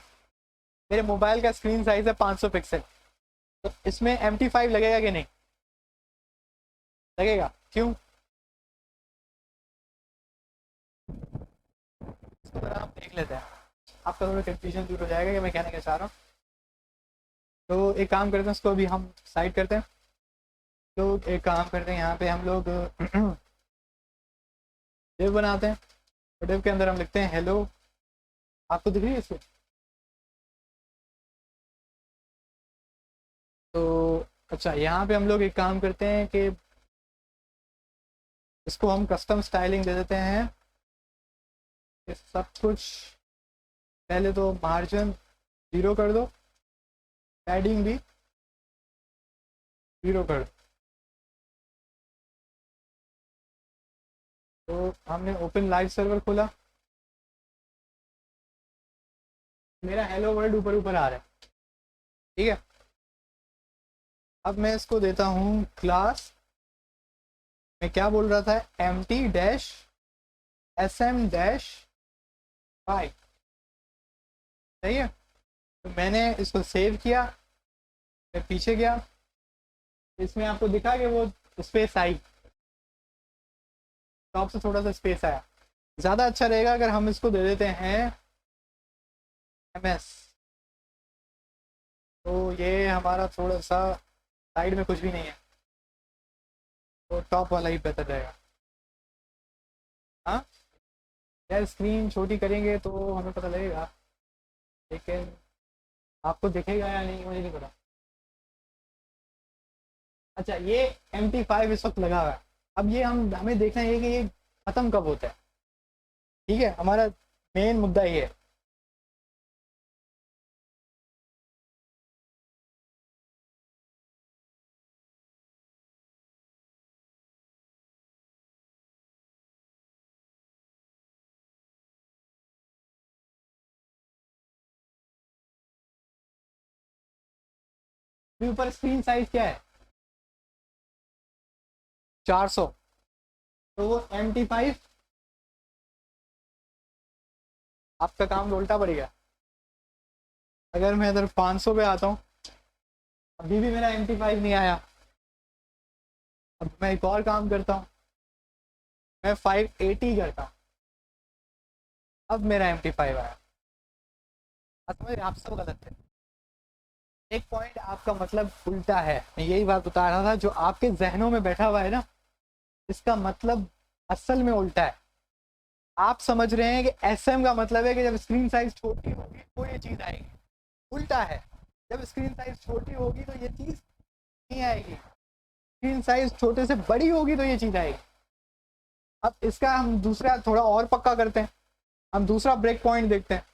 मेरे मोबाइल का स्क्रीन साइज है 500 पिक्सल, तो इसमें MT5 लगेगा कि नहीं, लगेगा, क्यों, इसको आप देख लेते हैं, आपका थोड़ा कंफ्यूजन दूर हो जाएगा कि मैं कहना क्या चाह रहा हूँ। तो एक काम करते हैं, इसको अभी हम साइड करते हैं। तो एक काम करते हैं, यहाँ पे हम लोग डिव बनाते हैं, तो डिव के अंदर हम लिखते हैं हेलो, आपको दिख रही है इसको, तो अच्छा यहाँ पे हम लोग एक काम करते हैं कि इसको हम कस्टम स्टाइलिंग दे देते हैं, ये सब कुछ पहले तो मार्जिन 0 कर दो, पैडिंग भी 0 कर दो। तो हमने ओपन लाइव सर्वर खोला, मेरा हेलो वर्ल्ड ऊपर ऊपर आ रहा है, ठीक है। अब मैं इसको देता हूँ क्लास, मैं क्या बोल रहा था MT-SM-5, सही है। तो मैंने इसको सेव किया, मैं पीछे गया, इसमें आपको दिखा कि वो स्पेस आई, टॉप से थोड़ा सा स्पेस आया। ज़्यादा अच्छा रहेगा अगर हम इसको दे देते हैं MS, तो ये हमारा थोड़ा सा साइड में कुछ भी नहीं है, तो टॉप वाला ही बेहतर रहेगा। हाँ यार स्क्रीन छोटी करेंगे तो हमें पता लगेगा, लेकिन आपको दिखेगा या नहीं मुझे नहीं पता। अच्छा ये MT5 इस वक्त लगा हुआ है। अब ये हमें देखना है कि ये ख़त्म कब होता है। ठीक है, हमारा मेन मुद्दा ये है। ऊपर स्क्रीन साइज क्या है, 400। तो वो MT5, आपका काम तो उल्टा पड़ गया। अगर मैं इधर 500 पे आता हूँ, अभी भी मेरा MT5 नहीं आया। अब मैं एक और काम करता हूँ, मैं 580 करता हूँ, अब मेरा MT5 आया। अब समझ, आप सब गलत है। एक पॉइंट आपका मतलब उल्टा है, मैं यही बात बता रहा था, जो आपके जहनों में बैठा हुआ है ना, इसका मतलब असल में उल्टा है। आप समझ रहे हैं कि SM का मतलब है कि जब स्क्रीन साइज छोटी होगी तो ये चीज़ आएगी। उल्टा है, जब स्क्रीन साइज छोटी होगी तो ये चीज़ नहीं आएगी, स्क्रीन साइज छोटे से बड़ी होगी तो ये चीज़ आएगी। अब इसका हम दूसरा थोड़ा और पक्का करते हैं, हम दूसरा ब्रेक पॉइंट देखते हैं।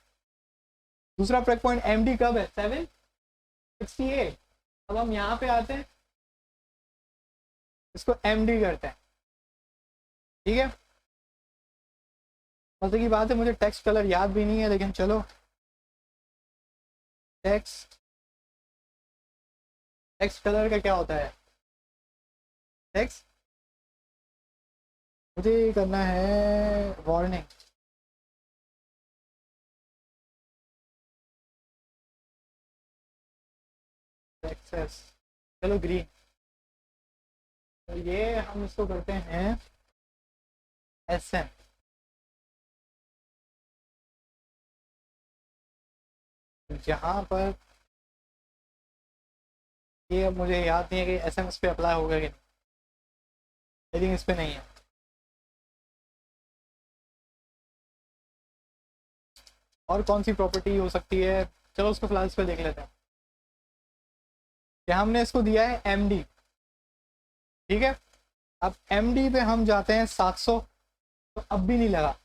दूसरा ब्रेक पॉइंट MD कब है, 768। अब हम यहाँ पे आते हैं, इसको MD करते हैं। ठीक है, मजे की बात है, मुझे टेक्स्ट कलर याद भी नहीं है, लेकिन चलो टेक्स्ट टेक्स्ट कलर का क्या होता है, टेक्स्ट, मुझे करना है वार्निंग। एक्सेस, चलो ग्रीन। तो ये हम इसको करते हैं SM। जहाँ पर ये, अब मुझे याद नहीं है कि SM इस पे अप्लाई होगा कि नहीं, लेकिन इस पे नहीं है। और कौन सी प्रॉपर्टी हो सकती है, चलो उसको फिलहाल इस पे देख लेते हैं। कि हमने इसको दिया है MD, ठीक है। अब MD पे हम जाते हैं 700, तो अब भी नहीं लगा।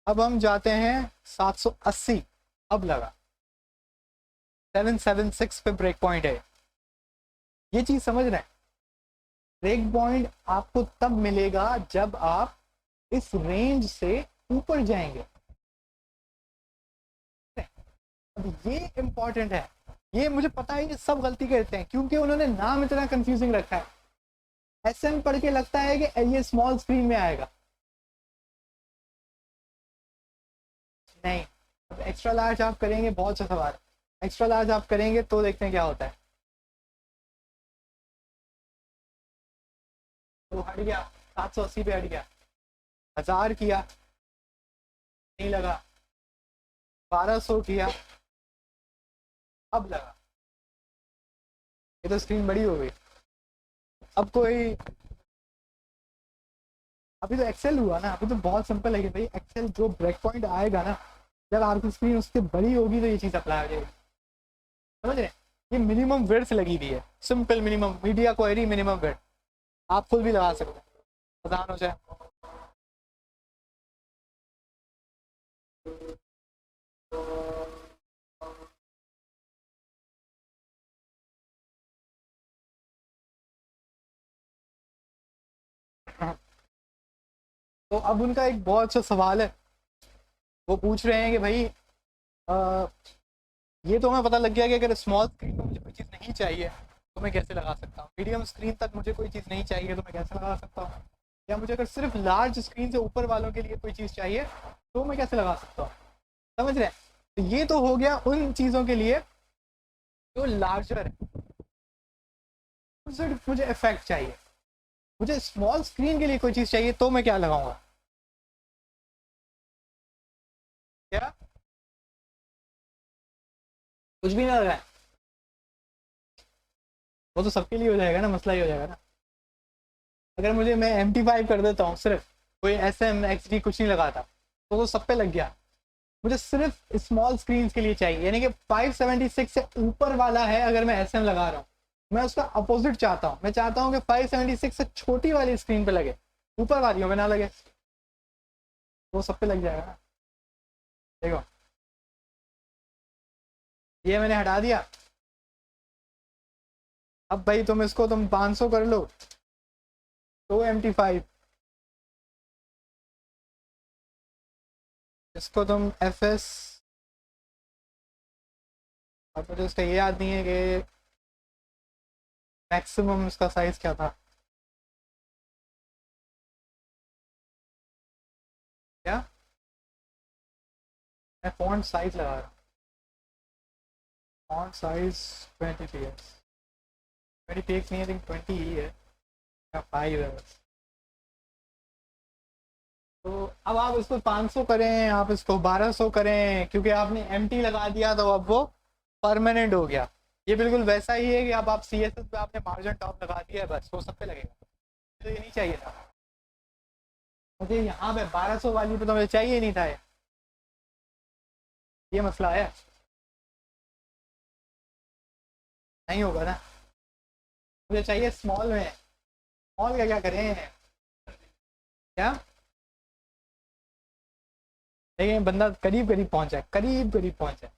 अब हम जाते हैं 780, अब लगा। 776 पे ब्रेक पॉइंट है। ये चीज समझ रहे हैं, ब्रेक पॉइंट आपको तब मिलेगा जब आप इस रेंज से ऊपर जाएंगे। अब ये इंपॉर्टेंट है, ये मुझे पता है, ये सब गलती करते हैं क्योंकि उन्होंने नाम इतना कंफ्यूजिंग रखा है। SM पढ़ के लगता है कि ये स्मॉल स्क्रीन में आएगा, नहीं। अब एक्स्ट्रा लार्ज आप करेंगे, बहुत सा सवाल, एक्स्ट्रा लार्ज आप करेंगे तो देखते हैं क्या होता है। तो हट गया, 780 पे हट गया। 1000 किया, नहीं लगा। 1200 किया, अब लगा। ये तो स्क्रीन बड़ी हो गई। अब कोई, अभी तो एक्सेल हुआ ना, अभी तो बहुत सिंपल है कि भाई एक्सेल जो ब्रेक पॉइंट आएगा ना, जब आपकी स्क्रीन उससे बड़ी होगी तो ये चीज़ अप्लाई हो जाएगी। समझ रहे हैं, ये मिनिमम विड्थ लगी हुई है, simple minimum media query minimum width, आप खुद भी लगा सकते हैं, आसान हो जाए। तो अब उनका एक बहुत अच्छा सवाल है, वो पूछ रहे हैं कि भाई आ, ये तो हमें पता लग गया कि अगर स्मॉल स्क्रीन पर मुझे कोई चीज़ नहीं चाहिए तो मैं कैसे लगा सकता हूँ, मीडियम स्क्रीन तक मुझे कोई चीज़ नहीं चाहिए तो मैं कैसे लगा सकता हूँ, या मुझे अगर सिर्फ लार्ज स्क्रीन से ऊपर वालों के लिए कोई चीज़ चाहिए तो मैं कैसे लगा सकता हूँ। समझ रहे हैं, तो ये तो हो गया उन चीज़ों के लिए जो लार्जर है, सिर्फ मुझे इफेक्ट चाहिए। मुझे स्मॉल स्क्रीन के लिए कोई चीज़ चाहिए तो मैं क्या लगाऊंगा, क्या कुछ भी ना लगाए, वो तो सबके लिए हो जाएगा ना, मसला ही हो जाएगा ना। अगर मुझे, मैं MT5 कर देता हूँ सिर्फ, कोई SM XD कुछ नहीं लगाता, तो सब पे लग गया। मुझे सिर्फ स्मॉल स्क्रीन के लिए चाहिए, यानी कि 576 से ऊपर वाला है अगर मैं SM लगा रहा हूँ मैं उसका अपोजिट चाहता हूँ, मैं चाहता हूँ कि 576 से छोटी वाली स्क्रीन पे लगे, ऊपर वालियों में ना लगे। वो सब पे लग जाएगा ना। देखो ये मैंने हटा दिया। अब भाई तुम 500 कर लो तो MT5, इसको तुम FS, अब मुझे इसका ये याद नहीं है कि मैक्सिमम इसका साइज क्या था। क्या, मैं फॉन्ट साइज लगा रहा हूँ, फॉन्ट साइज 20 px, 20 px नहीं है, 20 ही है या 5 है बस। तो अब आप इसको 500 करें, आप इसको 1200 करें, क्योंकि आपने MT लगा दिया तो अब वो परमानेंट हो गया। ये बिल्कुल वैसा ही है कि अब आप CSS पे आपने मार्जिन टॉप लगा दिया है, बस वो सब पे लगेगा। तो ये नहीं चाहिए था मुझे, यहाँ पे 1200 वाली पे तो मुझे चाहिए ही नहीं था ये मसला है। नहीं होगा ना, मुझे चाहिए स्मॉल में। स्मॉल का क्या करें क्या, लेकिन बंदा करीब करीब पहुंचा है, करीब करीब पहुंचा है।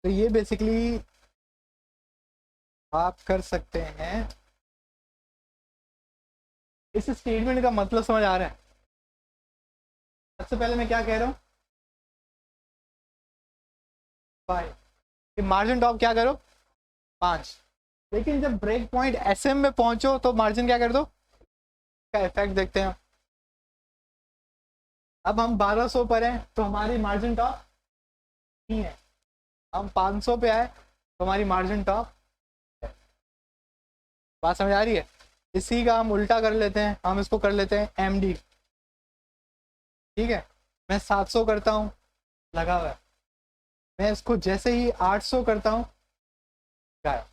तो ये बेसिकली आप कर सकते हैं। इस स्टेटमेंट का मतलब समझ आ रहा है। सबसे पहले मैं क्या कह रहा हूँ, 5 मार्जिन टॉप क्या करो 5, लेकिन जब ब्रेक पॉइंट SM में पहुंचो तो मार्जिन क्या कर दो, का इफेक्ट देखते हैं। अब हम 1200 पर हैं तो हमारी मार्जिन टॉप नहीं है, हम 500 पे आए तो हमारी मार्जिन टॉप है। बात समझ आ रही है। इसी का हम उल्टा कर लेते हैं, हम इसको कर लेते हैं MD, ठीक है। मैं 700 करता हूँ, लगा हुआ है। मैं इसको जैसे ही 800 करता हूँ, गायब।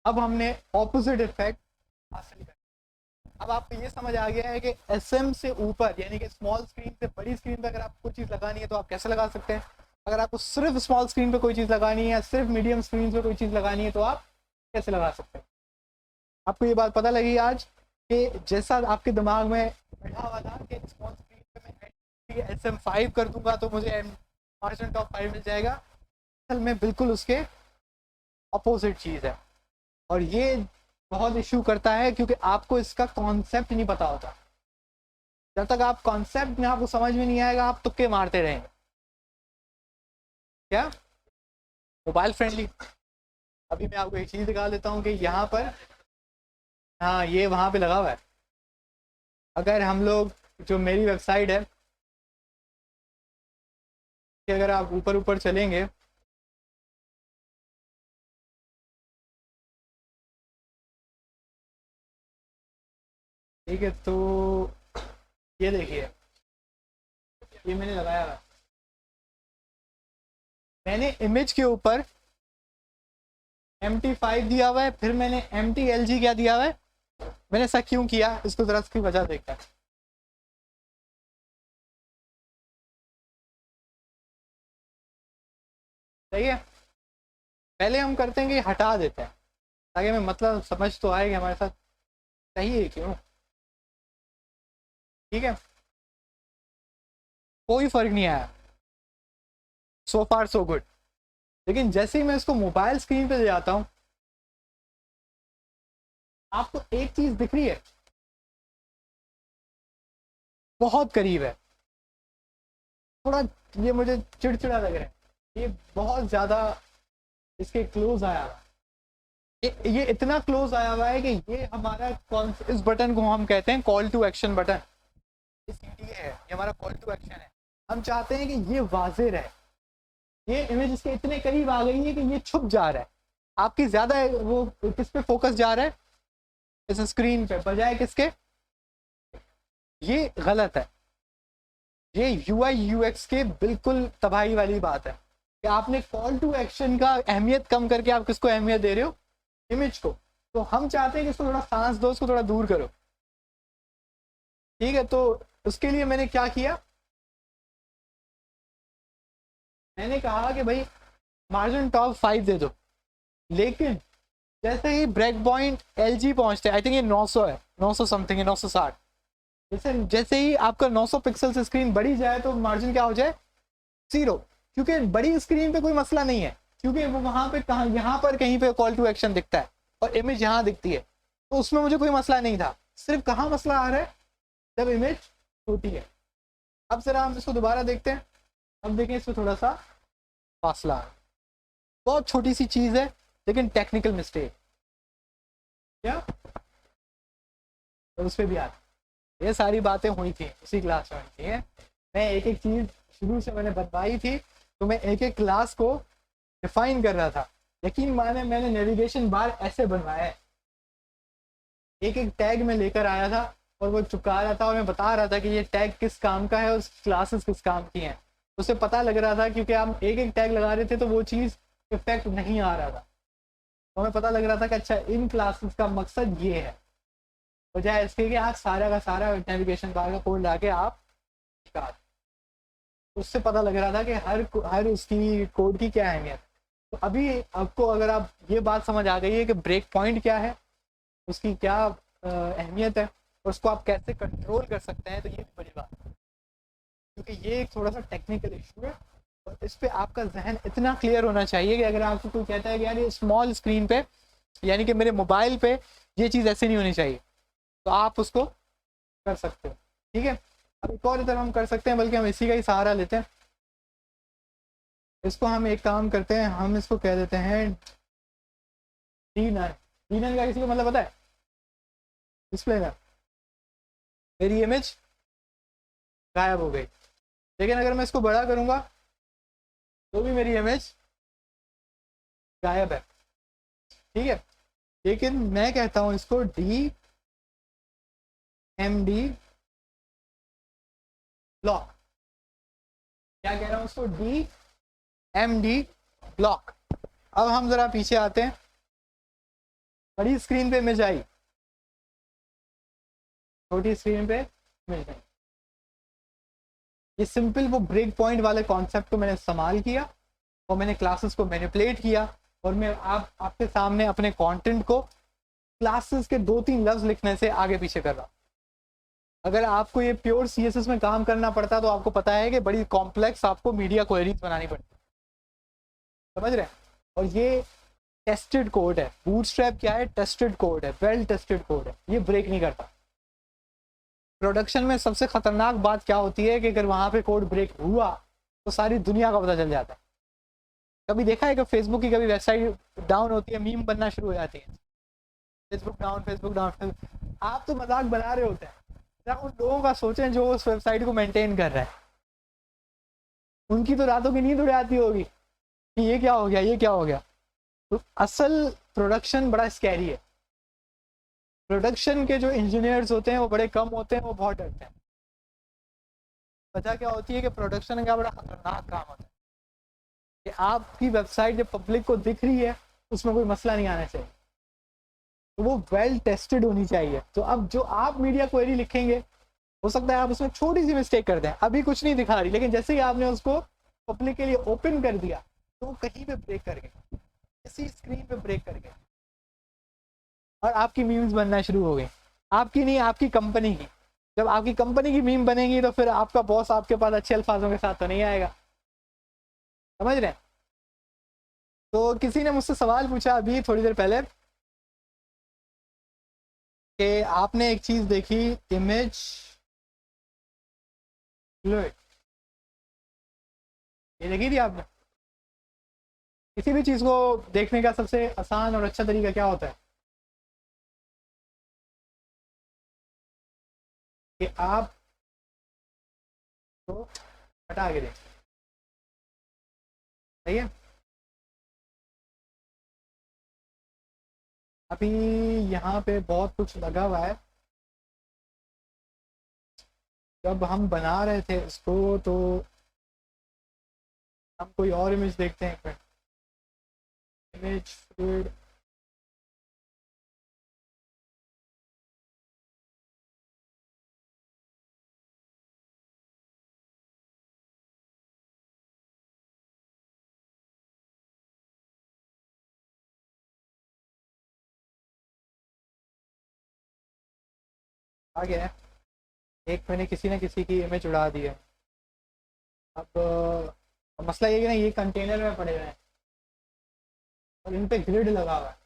अब हमने ऑपोजिट इफेक्ट हासिल कर। अब आपको ये समझ आ गया है कि SM से ऊपर यानी कि स्मॉल स्क्रीन से बड़ी स्क्रीन पे अगर आपको कोई चीज़ लगानी है तो आप कैसे लगा सकते हैं। अगर आपको सिर्फ स्मॉल स्क्रीन पे कोई चीज़ लगानी है या सिर्फ मीडियम स्क्रीन पे कोई चीज़ लगानी है तो आप कैसे लगा सकते हैं। आपको ये बात पता लगी आज कि जैसा आपके दिमाग में बैठा हुआ था कि स्मॉल स्क्रीन पे मैं SM5 कर दूंगा तो मुझे मार्जिन टॉप 5 मिल जाएगा, असल में बिल्कुल उसके अपोजिट चीज़ है। और ये बहुत इशू करता है क्योंकि आपको इसका कॉन्सेप्ट नहीं पता होता। जब तक आप कॉन्सेप्ट में आपको समझ में नहीं आएगा आप तुक्के मारते रहेंगे। क्या मोबाइल फ्रेंडली, अभी मैं आपको एक चीज़ दिखा देता हूँ कि यहाँ पर, हाँ ये वहाँ पे लगा हुआ है। अगर हम लोग, जो मेरी वेबसाइट है कि अगर आप ऊपर ऊपर चलेंगे, ठीक है, तो ये देखिए ये मैंने लगाया हुआ है। मैंने इमेज के ऊपर MT5 दिया हुआ है, फिर मैंने MTLG क्या दिया हुआ है। मैंने ऐसा क्यों किया, इसको जरा इसकी वजह देखते हैं। सही है, पहले हम करते हैं कि हटा देते हैं ताकि हमें मतलब समझ तो आए कि हमारे साथ चाहिए क्यों। ठीक है, कोई फर्क नहीं आया, सो फार सो गुड। लेकिन जैसे ही मैं इसको मोबाइल स्क्रीन पे ले जाता हूँ, आपको एक चीज दिख रही है, बहुत करीब है। थोड़ा ये मुझे चिड़चिड़ा लग रहा है, ये बहुत ज्यादा इसके क्लोज आया हुआ है। ये इतना क्लोज आया हुआ है कि ये हमारा कौन, इस बटन को हम कहते हैं कॉल टू एक्शन बटन। ये है, ये हमारा कॉल टू एक्शन है। हम चाहते हैं कि ये वाज़ेह रहे। ये इमेज इसके इतने करीब आ गई है कि ये छुप जा रहा है, आपकी ज्यादा वो किस पे फोकस जा रहा है, इस स्क्रीन पे बजाय किसके। ये गलत है, ये UI UX के बिल्कुल तबाही वाली बात है कि आपने कॉल टू एक्शन का अहमियत कम करके आप किसको अहमियत दे रहे हो, इमेज को। तो हम चाहते हैं कि इसको थोड़ा सांस दो, इसको थोड़ा दूर करो। ठीक है, तो उसके लिए मैंने क्या किया, मैंने कहा कि भाई मार्जिन टॉप 5 दे दो। लेकिन जैसे ही ब्रेक पॉइंट LG पहुंचते हैं, आई थिंक ये 900 है, 900 समथिंग है, 960, जैसे जैसे ही आपका 900 पिक्सल से स्क्रीन बढ़ी जाए तो मार्जिन क्या हो जाए, 0। क्योंकि बड़ी स्क्रीन पे कोई मसला नहीं है, क्योंकि वो वहां पे कहाँ, यहाँ पर कहीं पे कॉल टू एक्शन दिखता है और इमेज यहाँ दिखती है, तो उसमें मुझे कोई मसला नहीं था। सिर्फ कहाँ मसला आ रहा है, जब इमेज छोटी है। अब जरा हम इसको दोबारा देखते हैं। अब देखें, इसमें थोड़ा सा फासला है, बहुत छोटी सी चीज है लेकिन टेक्निकल मिस्टेक क्या, तो उस पर भी आती, ये सारी बातें हुई थी उसी क्लास में हुई थी। मैं एक एक चीज शुरू से मैंने बनवाई थी, तो मैं एक एक क्लास को डिफाइन कर रहा था। यकीन माने मैंने नेविगेशन बार ऐसे बनवाया है, एक एक टैग में लेकर आया था और वो चुका रहा था और मैं बता रहा था कि ये टैग किस काम का है और क्लासेस किस काम की हैं। उसे पता लग रहा था, क्योंकि हम एक एक टैग लगा रहे थे तो वो चीज़ इफेक्ट नहीं आ रहा था, तो हमें पता लग रहा था कि अच्छा इन क्लासेस का मकसद ये है, बजाय इसके कि आप सारा का सारा नेविगेशन बार का कोड ला के आप निकाल। उससे पता लग रहा था कि हर उसकी कोड की क्या अहमियत। तो अभी आपको अगर आप ये बात समझ आ गई है कि ब्रेक पॉइंट क्या है, उसकी क्या अहमियत है और उसको आप कैसे कंट्रोल कर सकते हैं, तो ये भी बड़ी बात है, क्योंकि ये एक थोड़ा सा टेक्निकल इशू है और इस पर आपका जहन इतना क्लियर होना चाहिए कि अगर आपको कोई कहता है कि यार ये स्मॉल स्क्रीन पे, यानी कि मेरे मोबाइल पे ये चीज़ ऐसे नहीं होनी चाहिए, तो आप उसको कर सकते हो। ठीक है, अब एक और इधर हम कर सकते हैं, बल्कि हम इसी का ही सहारा लेते हैं। इसको हम एक काम करते हैं, हम इसको कह देते हैं D9। D9 का किसी को मतलब पता है, डिस्प्ले का। मेरी इमेज गायब हो गई, लेकिन अगर मैं इसको बड़ा करूंगा तो भी मेरी इमेज गायब है। ठीक है, लेकिन मैं कहता हूं इसको DMD ब्लॉक। क्या कह रहा हूं उसको, DMD ब्लॉक। अब हम जरा पीछे आते हैं, बड़ी स्क्रीन पे इमेज आई, छोटी स्क्रीन पे इमेज आई। ये सिंपल वो ब्रेक पॉइंट वाले कॉन्सेप्ट को मैंने इस्तेमाल किया और मैंने क्लासेस को मैनिपुलेट किया और मैं आपके सामने अपने कंटेंट को क्लासेस के 2-3 लफ्ज लिखने से आगे पीछे कर रहा। अगर आपको ये प्योर CSS में काम करना पड़ता तो आपको पता है कि बड़ी कॉम्प्लेक्स आपको मीडिया क्वेरीज बनानी पड़ती, समझ रहे हैं। और ये टेस्टेड कोड है, बूटस्ट्रैप क्या है, टेस्टेड कोड है, वेल टेस्टेड कोड है, ये ब्रेक नहीं करता। प्रोडक्शन में सबसे खतरनाक बात क्या होती है कि अगर वहां पे कोड ब्रेक हुआ तो सारी दुनिया का पता चल जाता है। कभी देखा है कि फेसबुक की कभी वेबसाइट डाउन होती है, मीम बनना शुरू हो जाती है, फेसबुक डाउन, फेसबुक डाउन। आप तो मजाक बना रहे होते हैं, उन लोगों का सोचें जो उस वेबसाइट को मेंटेन कर रहे हैं, उनकी तो रातों की नींद उड़ जाती होगी कि ये क्या हो गया, ये क्या हो गया। तो असल प्रोडक्शन बड़ा स्कैरी है। प्रोडक्शन के जो इंजीनियर्स होते हैं वो बड़े कम होते हैं, वो बहुत डरते हैं। वजह क्या होती है कि प्रोडक्शन का बड़ा खतरनाक काम होता है कि आपकी वेबसाइट जब पब्लिक को दिख रही है उसमें कोई मसला नहीं आना चाहिए, तो वो वेल टेस्टेड होनी चाहिए। तो अब जो आप मीडिया क्वेरी लिखेंगे, हो सकता है आप उसमें छोटी सी मिस्टेक कर दें, अभी कुछ नहीं दिखा रही, लेकिन जैसे ही आपने उसको पब्लिक के लिए ओपन कर दिया तो वो कहीं पे ब्रेक कर गए, किसी स्क्रीन पे ब्रेक कर गए और आपकी मीम्स बनना शुरू हो गई। आपकी नहीं, आपकी कंपनी की। जब आपकी कंपनी की मीम बनेगी तो फिर आपका बॉस आपके पास अच्छे अल्फाजों के साथ तो नहीं आएगा, समझ रहे हैं। तो किसी ने मुझसे सवाल पूछा अभी थोड़ी देर पहले कि आपने एक चीज देखी, इमेज फ्लूइड, ये देखी थी आपने। किसी भी चीज को देखने का सबसे आसान और अच्छा तरीका क्या होता है कि आप तो हटा के दें, सही है। अभी यहाँ पे बहुत कुछ लगा हुआ है, जब हम बना रहे थे इसको तो हम कोई और इमेज देखते हैं, इमेज आ गया है। एक मैंने किसी न किसी की इमेज उड़ा दी है। अब मसला ये है कि ना ये कंटेनर में पड़े हुए हैं और इन पे ग्रिड लगा हुआ है,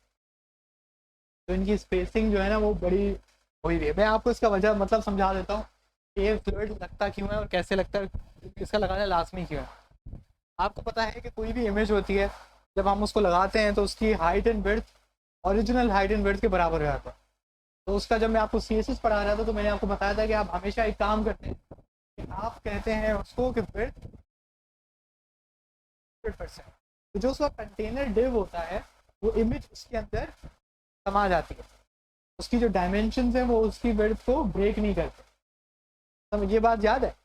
तो इनकी स्पेसिंग जो है ना वो बड़ी हुई हुई है। मैं आपको इसका वजह मतलब समझा देता हूँ कि ये फ्लूइड लगता क्यों है और कैसे लगता है, इसका लगाना लाजमी क्यों है। आपको पता है कि कोई भी इमेज होती है जब हम उसको लगाते हैं तो उसकी height and width original height and width के बराबर हो जाता है। तो उसका जब मैं आपको CSS पढ़ा रहा था तो मैंने आपको बताया था कि आप हमेशा एक काम करते हैं कि आप कहते हैं उसको कि विड्थ 100%, तो जो उसका कंटेनर डिव होता है वो इमेज उसके अंदर समा जाती है, उसकी जो डायमेंशन है वो उसकी विड्थ को ब्रेक नहीं करते। तो ये बात याद है,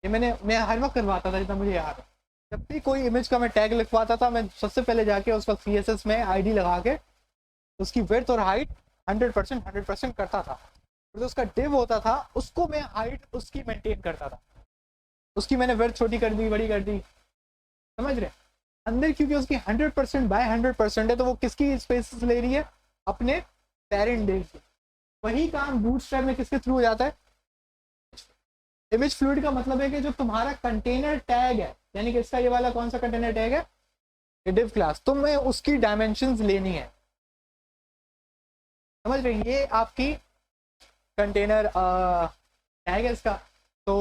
ये मैं हर वक्त करवाता था जितना मुझे याद है। जब भी कोई इमेज का मैं टैग लिखवाता था मैं सबसे पहले जाके उसका CSS में ID लगा के उसकी विड्थ और हाइट 100% करता था। और जो उसका डिव होता था उसको मैं हाइट उसकी मेंटेन करता था, उसकी मैंने विड्थ छोटी कर दी बड़ी कर दी, समझ रहे अंदर, क्योंकि उसकी 100% बाय 100% है तो वो किसकी स्पेस ले रही है, अपने पेरेंट डिव की। वही काम बूटस्ट्रैप में किसके थ्रू हो जाता है, इमेज फ्लूइड का मतलब है कि जो तुम्हारा कंटेनर टैग है, यानी कि इसका ये वाला कौन सा कंटेनर टैग है, डिव क्लास, तुम्हें उसकी डायमेंशंस लेनी है, समझ रहे हैं। ये आपकी कंटेनर टैग है इसका। तो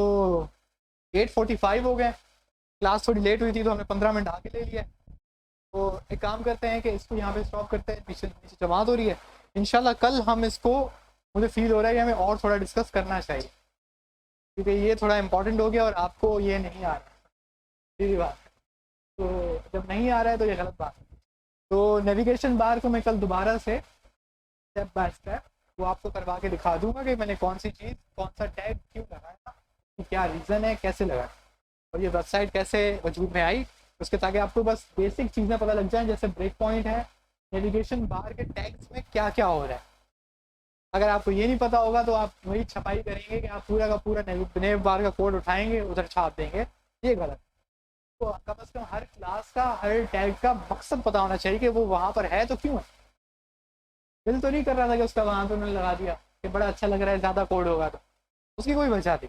8:45 हो गए, क्लास थोड़ी लेट हुई थी तो हमने 15 मिनट आगे ले लिया। तो एक काम करते हैं कि इसको यहाँ पे स्टॉप करते हैं, पीछे पीछे जमात हो रही है। इंशाल्लाह कल हम इसको, मुझे फील हो रहा है कि हमें और थोड़ा डिस्कस करना चाहिए, क्योंकि ये थोड़ा इंपॉर्टेंट हो गया और आपको ये नहीं आ रहा, सीधी बात। तो जब नहीं आ रहा है तो ये गलत बात है। तो नेविगेशन बार को मैं कल दोबारा से स्टेप बाय स्टेप वो आपको करवा के दिखा दूंगा कि मैंने कौन सी चीज़ कौन सा टैग क्यों लगाया, कि क्या रीज़न है, कैसे लगाया और ये वेबसाइट कैसे वजूद में आई, उसके ताकि आपको बस बेसिक चीज़ें पता लग जाएं, जैसे ब्रेक पॉइंट है, नेविगेशन बार के टैग्स में क्या क्या हो रहा है। अगर आपको ये नहीं पता होगा तो आप वही छपाई करेंगे कि आप पूरा का पूरा नेव बार का कोड उठाएंगे उधर छाप देंगे, ये गलत। तो कम से कम हर क्लास का हर टैग का मकसद पता होना चाहिए कि वो वहाँ पर है तो क्यों है। दिल तो नहीं कर रहा था कि उसका वहाँ पे मैंने लगा दिया कि बड़ा अच्छा लग रहा है, ज़्यादा कोड होगा तो उसकी कोई वजह थी।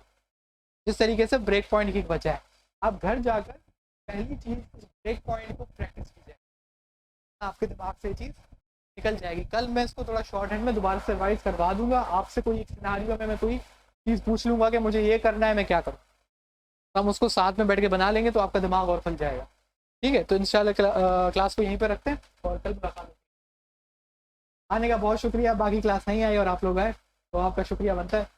जिस तरीके से ब्रेक पॉइंट की वजह है, आप घर जाकर पहली चीज़ ब्रेक पॉइंट को प्रैक्टिस कीजिए, आपके दिमाग से ये चीज़ निकल जाएगी। कल मैं इसको थोड़ा शॉर्ट हैंड में दोबारा से रिवाइज करवा दूंगा, आपसे कोई एक सिनेरियो में मैं कोई चीज़ पूछ लूँगा कि मुझे ये करना है, मैं क्या करूँ, तो हम उसको साथ में बैठ के बना लेंगे तो आपका दिमाग और खुल जाएगा। ठीक है, तो इंशाल्लाह क्लास को यहीं पर रखते हैं और कल मुलाकात। आने का बहुत शुक्रिया, बाकी क्लास नहीं आई और आप लोग आए तो आपका शुक्रिया बनता है।